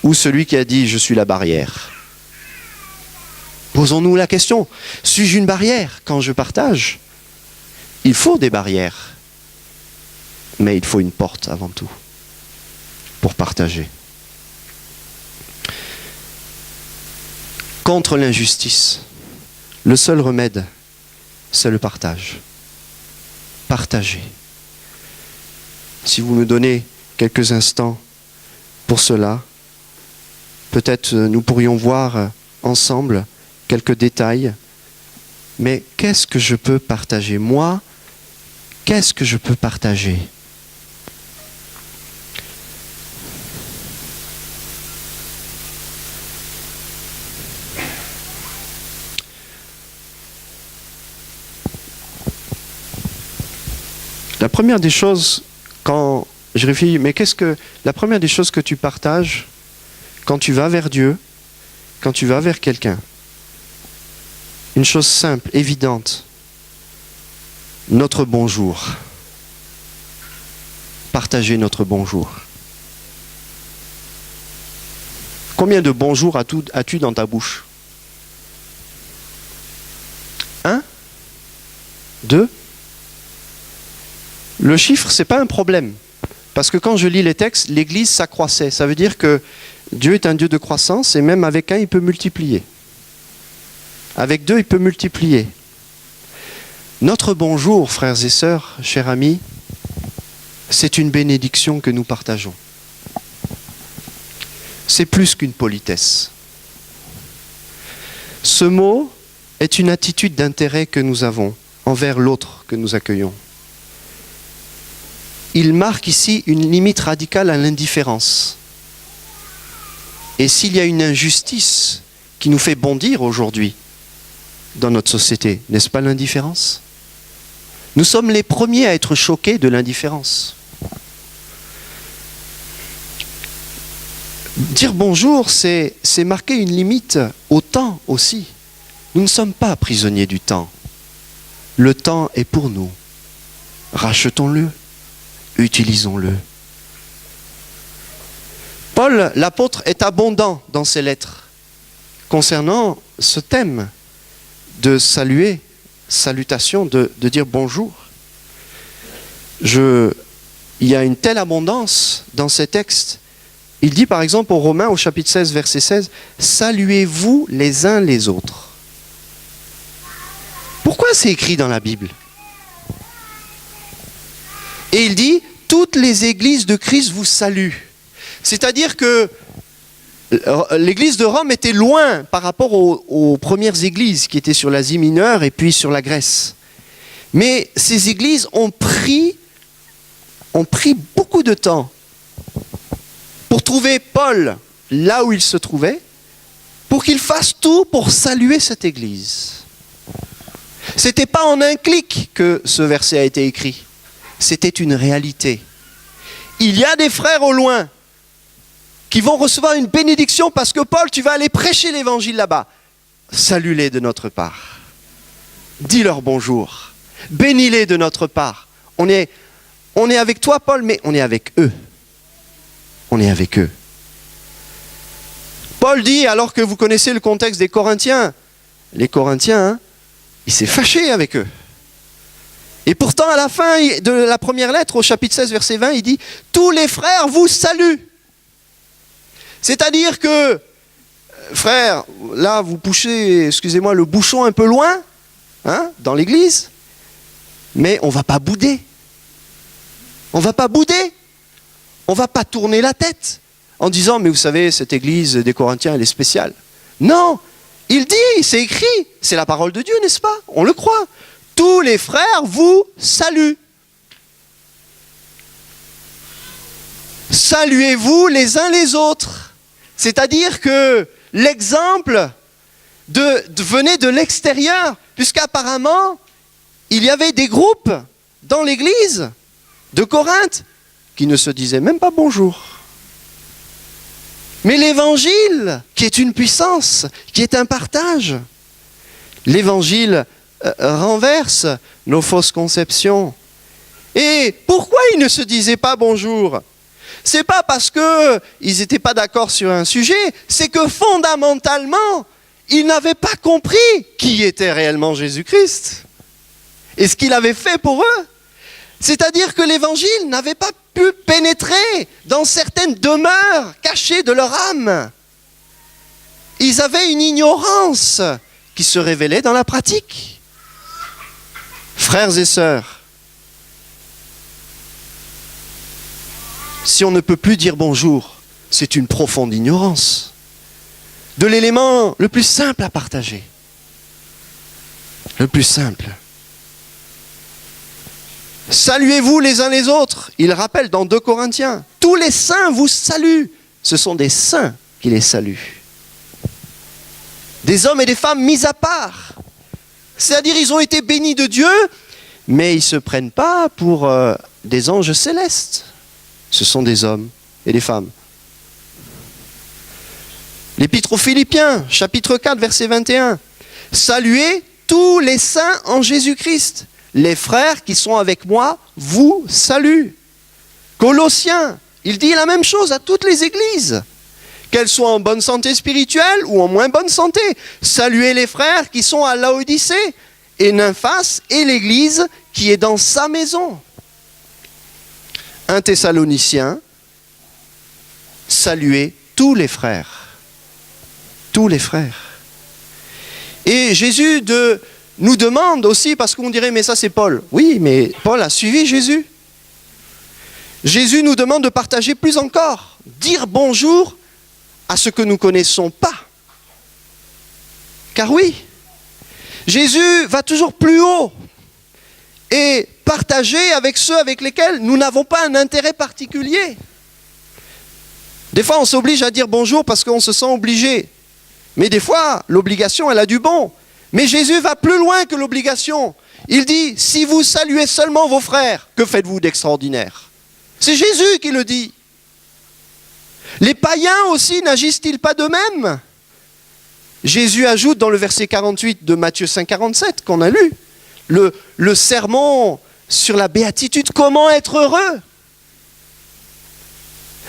ou celui qui a dit « je suis la barrière » ? Posons-nous la question, suis-je une barrière quand je partage? Il faut des barrières, mais il faut une porte avant tout pour partager. Contre l'injustice, le seul remède, c'est le partage. Partager. Si vous me donnez quelques instants pour cela, peut-être nous pourrions voir ensemble quelques détails. Mais qu'est-ce que je peux partager? Moi, qu'est-ce que je peux partager? La première des choses, quand je réfléchis, mais la première des choses que tu partages quand tu vas vers Dieu, quand tu vas vers quelqu'un, une chose simple, évidente, notre bonjour. Partager notre bonjour. Combien de bonjours as-tu dans ta bouche? 1? 2? Le chiffre, ce n'est pas un problème. Parce que quand je lis les textes, l'Église s'accroissait. Ça veut dire que Dieu est un Dieu de croissance et même avec 1, il peut multiplier. Avec 2, il peut multiplier. Notre bonjour, frères et sœurs, chers amis, c'est une bénédiction que nous partageons. C'est plus qu'une politesse. Ce mot est une attitude d'intérêt que nous avons envers l'autre que nous accueillons. Il marque ici une limite radicale à l'indifférence. Et s'il y a une injustice qui nous fait bondir aujourd'hui dans notre société, n'est-ce pas l'indifférence? Nous sommes les premiers à être choqués de l'indifférence. Dire bonjour, c'est marquer une limite au temps aussi. Nous ne sommes pas prisonniers du temps. Le temps est pour nous. Rachetons-le. Utilisons-le. Paul, l'apôtre, est abondant dans ses lettres concernant ce thème de saluer, salutation, de dire bonjour. Il y a une telle abondance dans ces textes. Il dit par exemple aux Romains au chapitre 16, verset 16, « Saluez-vous les uns les autres ». Pourquoi c'est écrit dans la Bible? Et il dit, toutes les églises de Christ vous saluent. C'est-à-dire que l'église de Rome était loin par rapport aux premières églises qui étaient sur l'Asie mineure et puis sur la Grèce. Mais ces églises ont pris beaucoup de temps pour trouver Paul là où il se trouvait, pour qu'il fasse tout pour saluer cette église. C'était pas en un clic que ce verset a été écrit. C'était une réalité. Il y a des frères au loin qui vont recevoir une bénédiction parce que Paul, tu vas aller prêcher l'évangile là-bas. Salue-les de notre part. Dis-leur bonjour. Bénis-les de notre part. On est avec toi, Paul, mais on est avec eux. On est avec eux. Paul dit, alors que vous connaissez le contexte des Corinthiens, les Corinthiens, il s'est fâché avec eux. Et pourtant, à la fin de la première lettre, au chapitre 16, verset 20, il dit « Tous les frères vous saluent ». C'est-à-dire que, frères, là, vous poussez, excusez-moi, le bouchon un peu loin, dans l'église, mais on ne va pas bouder. On ne va pas bouder. On ne va pas tourner la tête en disant « Mais vous savez, cette église des Corinthiens, elle est spéciale ». Non, il dit, c'est écrit, c'est la parole de Dieu, n'est-ce pas? On le croit. Tous les frères vous saluent. Saluez-vous les uns les autres. C'est-à-dire que l'exemple venait de l'extérieur, puisqu'apparemment, il y avait des groupes dans l'église de Corinthe qui ne se disaient même pas bonjour. Mais l'évangile, qui est une puissance, qui est un partage, l'évangile renverse nos fausses conceptions. Et pourquoi ils ne se disaient pas bonjour? C'est pas parce qu'ils n'étaient pas d'accord sur un sujet, c'est que fondamentalement, ils n'avaient pas compris qui était réellement Jésus-Christ et ce qu'il avait fait pour eux. C'est-à-dire que l'évangile n'avait pas pu pénétrer dans certaines demeures cachées de leur âme. Ils avaient une ignorance qui se révélait dans la pratique. Frères et sœurs, si on ne peut plus dire bonjour, c'est une profonde ignorance de l'élément le plus simple à partager. Le plus simple. Saluez-vous les uns les autres. Il rappelle dans 2 Corinthiens. Tous les saints vous saluent. Ce sont des saints qui les saluent. Des hommes et des femmes mis à part. C'est-à-dire ils ont été bénis de Dieu, mais ils ne se prennent pas pour des anges célestes. Ce sont des hommes et des femmes. L'Épître aux Philippiens, chapitre 4, verset 21. Saluez tous les saints en Jésus-Christ. Les frères qui sont avec moi vous saluent. Colossiens, il dit la même chose à toutes les églises. Qu'elles soient en bonne santé spirituelle ou en moins bonne santé. Saluez les frères qui sont à Laodicée et Nymphas et l'église qui est dans sa maison. 1 Thessaloniciens, saluez tous les frères. Tous les frères. Et Jésus nous demande aussi, parce qu'on dirait, mais ça c'est Paul. Oui, mais Paul a suivi Jésus. Jésus nous demande de partager plus encore. Dire bonjour à ceux que nous ne connaissons pas. Car oui, Jésus va toujours plus haut et partager avec ceux avec lesquels nous n'avons pas un intérêt particulier. Des fois, on s'oblige à dire bonjour parce qu'on se sent obligé. Mais des fois, l'obligation, elle a du bon. Mais Jésus va plus loin que l'obligation. Il dit, si vous saluez seulement vos frères, que faites-vous d'extraordinaire? C'est Jésus qui le dit. Les païens aussi n'agissent-ils pas de même? Jésus ajoute dans le verset 48 de Matthieu 5, 47 qu'on a lu, le sermon sur la béatitude, comment être heureux.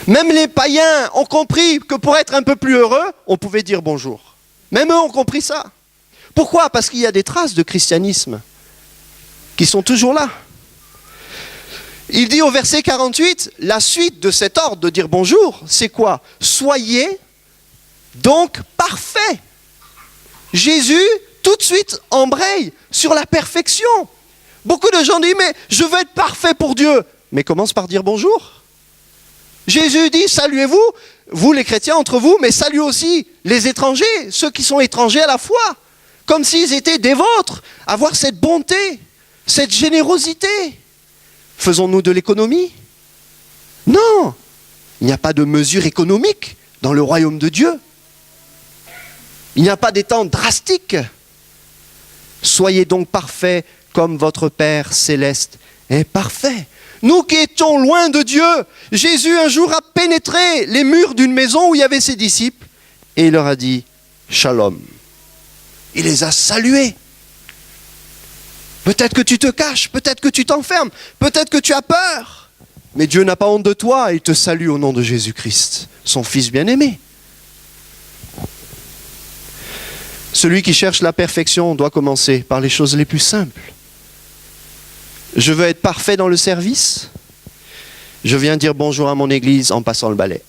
Même les païens ont compris que pour être un peu plus heureux, on pouvait dire bonjour. Même eux ont compris ça. Pourquoi? Parce qu'il y a des traces de christianisme qui sont toujours là. Il dit au verset 48, la suite de cet ordre de dire bonjour, c'est quoi? Soyez donc parfaits. Jésus, tout de suite, embraye sur la perfection. Beaucoup de gens disent, mais je veux être parfait pour Dieu. Mais commence par dire bonjour. Jésus dit, saluez-vous, vous les chrétiens entre vous, mais saluez aussi les étrangers, ceux qui sont étrangers à la foi, comme s'ils étaient des vôtres. Avoir cette bonté, cette générosité. Faisons-nous de l'économie? Non, il n'y a pas de mesure économique dans le royaume de Dieu. Il n'y a pas des temps drastiques. Soyez donc parfaits comme votre Père céleste est parfait. Nous qui étions loin de Dieu, Jésus un jour a pénétré les murs d'une maison où il y avait ses disciples et il leur a dit « Shalom ». Il les a salués. Peut-être que tu te caches, peut-être que tu t'enfermes, peut-être que tu as peur. Mais Dieu n'a pas honte de toi et il te salue au nom de Jésus-Christ, son Fils bien-aimé. Celui qui cherche la perfection doit commencer par les choses les plus simples. Je veux être parfait dans le service. Je viens dire bonjour à mon église en passant le balai.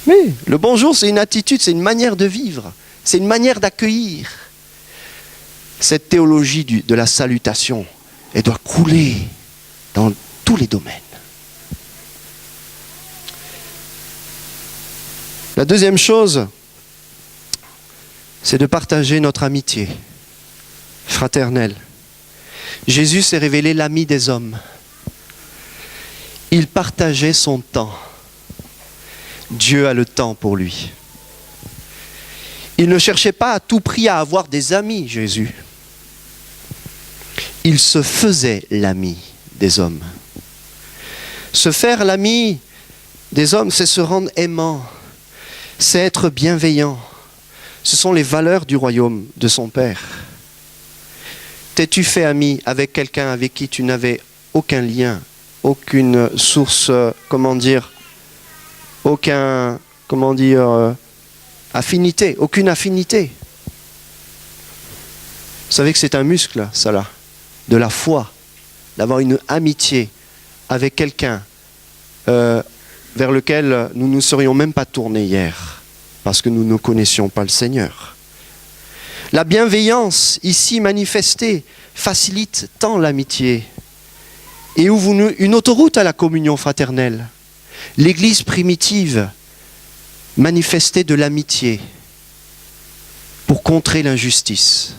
Mais le bonjour, c'est une attitude, c'est une manière de vivre, c'est une manière d'accueillir. Cette théologie de la salutation, elle doit couler dans tous les domaines. La deuxième chose, c'est de partager notre amitié fraternelle. Jésus s'est révélé l'ami des hommes. Il partageait son temps. Dieu a le temps pour lui. Il ne cherchait pas à tout prix à avoir des amis, Jésus. Il se faisait l'ami des hommes. Se faire l'ami des hommes, c'est se rendre aimant, c'est être bienveillant. Ce sont les valeurs du royaume de son Père. T'es-tu fait ami avec quelqu'un avec qui tu n'avais aucun lien, aucune source, affinité, aucune affinité? Vous savez que c'est un muscle, ça là, de la foi, d'avoir une amitié avec quelqu'un vers lequel nous ne nous serions même pas tournés hier, parce que nous ne connaissions pas le Seigneur. La bienveillance ici manifestée facilite tant l'amitié et ouvre une autoroute à la communion fraternelle. L'Église primitive manifestait de l'amitié pour contrer l'injustice.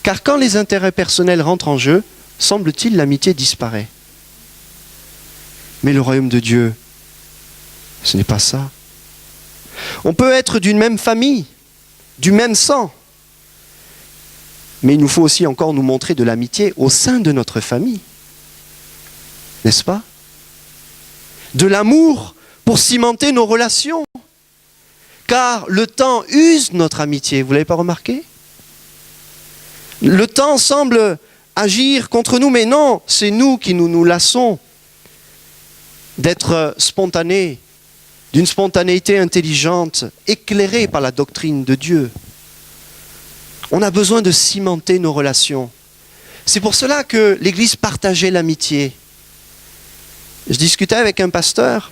Car quand les intérêts personnels rentrent en jeu, semble-t-il, l'amitié disparaît. Mais le royaume de Dieu, ce n'est pas ça. On peut être d'une même famille, du même sang, mais il nous faut aussi encore nous montrer de l'amitié au sein de notre famille. N'est-ce pas? De l'amour pour cimenter nos relations. Car le temps use notre amitié, vous ne l'avez pas remarqué? Le temps semble agir contre nous, mais non, c'est nous qui nous lassons d'être spontanés, d'une spontanéité intelligente, éclairée par la doctrine de Dieu. On a besoin de cimenter nos relations. C'est pour cela que l'Église partageait l'amitié. Je discutais avec un pasteur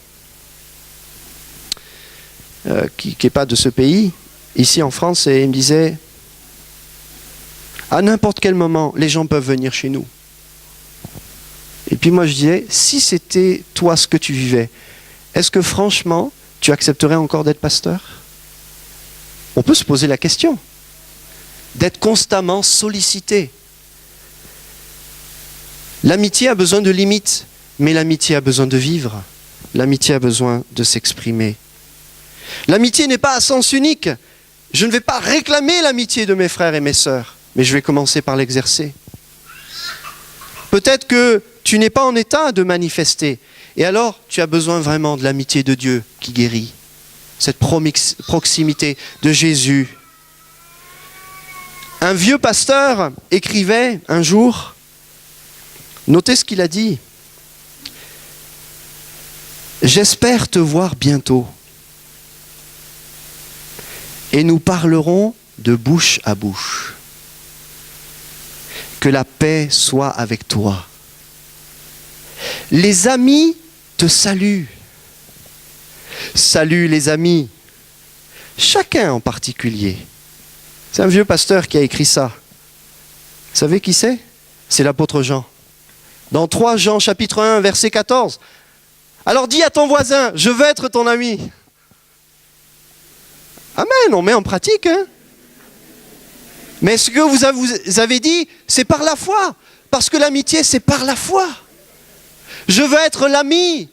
qui n'est pas de ce pays, ici en France, et il me disait, à n'importe quel moment, les gens peuvent venir chez nous. Et puis moi je disais, si c'était toi ce que tu vivais, est-ce que franchement, tu accepterais encore d'être pasteur? On peut se poser la question, d'être constamment sollicité. L'amitié a besoin de limites, mais l'amitié a besoin de vivre. L'amitié a besoin de s'exprimer. L'amitié n'est pas à sens unique. Je ne vais pas réclamer l'amitié de mes frères et mes sœurs, mais je vais commencer par l'exercer. Peut-être que tu n'es pas en état de manifester, et alors tu as besoin vraiment de l'amitié de Dieu qui guérit. Cette proximité de Jésus. Un vieux pasteur écrivait un jour, notez ce qu'il a dit, « J'espère te voir bientôt, et nous parlerons de bouche à bouche. Que la paix soit avec toi. Les amis te saluent. Salut les amis. Chacun en particulier. » C'est un vieux pasteur qui a écrit ça. Vous savez qui c'est? C'est l'apôtre Jean. Dans 3 Jean chapitre 1 verset 14. Alors dis à ton voisin, je veux être ton ami. Amen, on met en pratique. Hein? Mais ce que vous avez dit, c'est par la foi. Parce que l'amitié, c'est par la foi. Je veux être l'ami,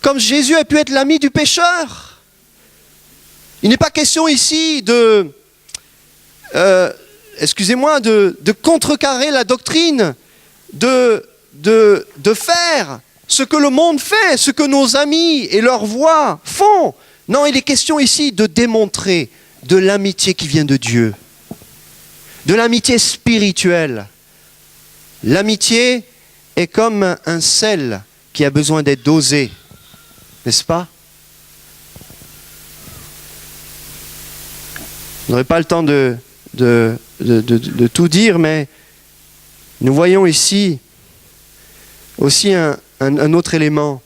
comme Jésus a pu être l'ami du pécheur. Il n'est pas question ici de contrecarrer la doctrine, de faire ce que le monde fait, ce que nos amis et leurs voix font. Non, il est question ici de démontrer de l'amitié qui vient de Dieu, de l'amitié spirituelle. L'amitié est comme un sel qui a besoin d'être dosé, n'est-ce pas? Je n'aurai pas le temps de tout dire, mais nous voyons ici aussi un autre élément.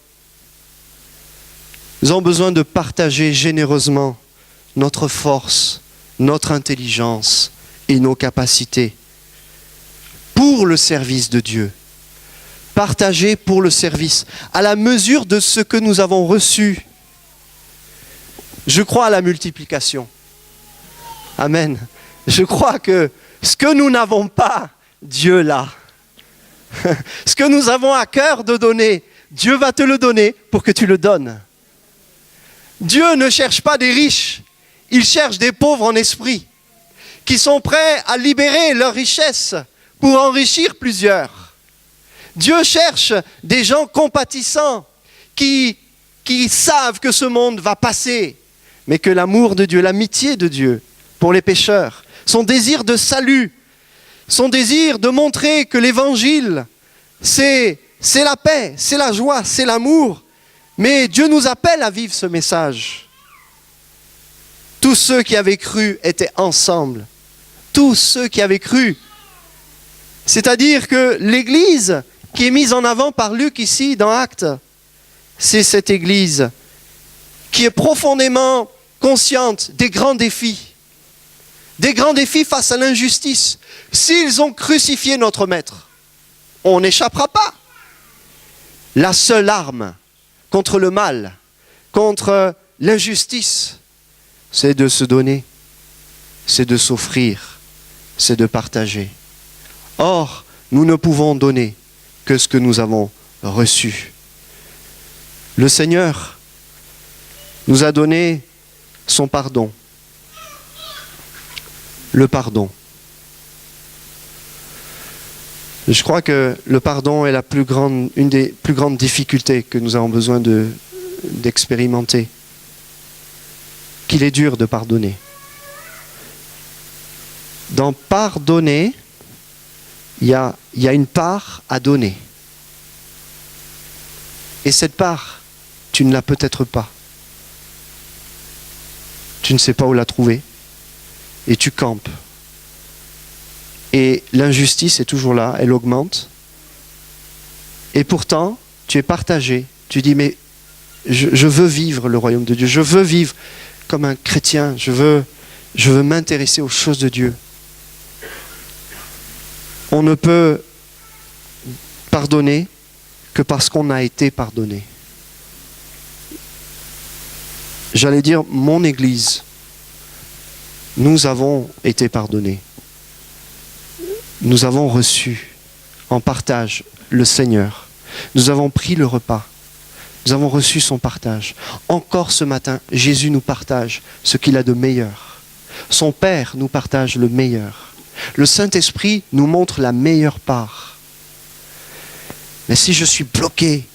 Nous avons besoin de partager généreusement notre force, notre intelligence et nos capacités pour le service de Dieu. Partager pour le service, à la mesure de ce que nous avons reçu. Je crois à la multiplication. Amen. Je crois que ce que nous n'avons pas, Dieu l'a. Ce que nous avons à cœur de donner, Dieu va te le donner pour que tu le donnes. Dieu ne cherche pas des riches, il cherche des pauvres en esprit, qui sont prêts à libérer leur richesse pour enrichir plusieurs. Dieu cherche des gens compatissants, qui savent que ce monde va passer, mais que l'amour de Dieu, l'amitié de Dieu pour les pécheurs, son désir de salut, son désir de montrer que l'évangile, c'est la paix, c'est la joie, c'est l'amour. Mais Dieu nous appelle à vivre ce message. Tous ceux qui avaient cru étaient ensemble. Tous ceux qui avaient cru. C'est-à-dire que l'Église qui est mise en avant par Luc ici dans Actes, c'est cette Église qui est profondément consciente des grands défis. Des grands défis face à l'injustice. S'ils ont crucifié notre Maître, on n'échappera pas. La seule arme contre le mal, contre l'injustice, c'est de se donner, c'est de s'offrir, c'est de partager. Or, nous ne pouvons donner que ce que nous avons reçu. Le Seigneur nous a donné son pardon. Le pardon. Je crois que le pardon est une des plus grandes difficultés que nous avons besoin d'expérimenter. Qu'il est dur de pardonner. Dans pardonner, il y a une part à donner. Et cette part, tu ne l'as peut-être pas. Tu ne sais pas où la trouver. Et tu campes. Et l'injustice est toujours là, elle augmente. Et pourtant, tu es partagé. Tu dis, mais je veux vivre le royaume de Dieu. Je veux vivre comme un chrétien. Je veux m'intéresser aux choses de Dieu. On ne peut pardonner que parce qu'on a été pardonné. J'allais dire, mon Église, nous avons été pardonnés. Nous avons reçu en partage le Seigneur. Nous avons pris le repas. Nous avons reçu son partage. Encore ce matin, Jésus nous partage ce qu'il a de meilleur. Son Père nous partage le meilleur. Le Saint-Esprit nous montre la meilleure part. Mais si je suis bloqué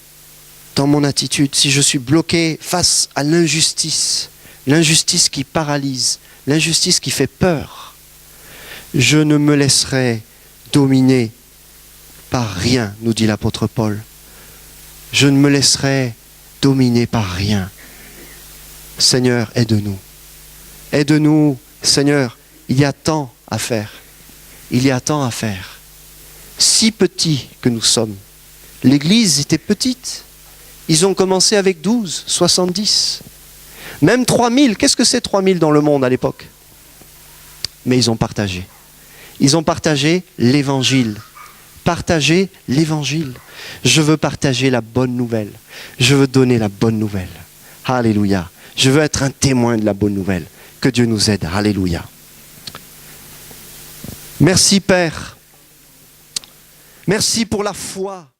dans mon attitude, si je suis bloqué face à l'injustice, l'injustice qui paralyse, l'injustice qui fait peur, je ne me laisserai dominer par rien, nous dit l'apôtre Paul. Je ne me laisserai dominer par rien. Seigneur, aide-nous. Aide-nous, Seigneur, il y a tant à faire. Il y a tant à faire. Si petits que nous sommes. L'Église était petite. Ils ont commencé avec 12, 70. Même 3000. Qu'est-ce que c'est 3000 dans le monde à l'époque? Mais ils ont partagé. Ils ont partagé l'évangile. Partager l'évangile. Je veux partager la bonne nouvelle. Je veux donner la bonne nouvelle. Alléluia. Je veux être un témoin de la bonne nouvelle. Que Dieu nous aide. Alléluia. Merci Père. Merci pour la foi.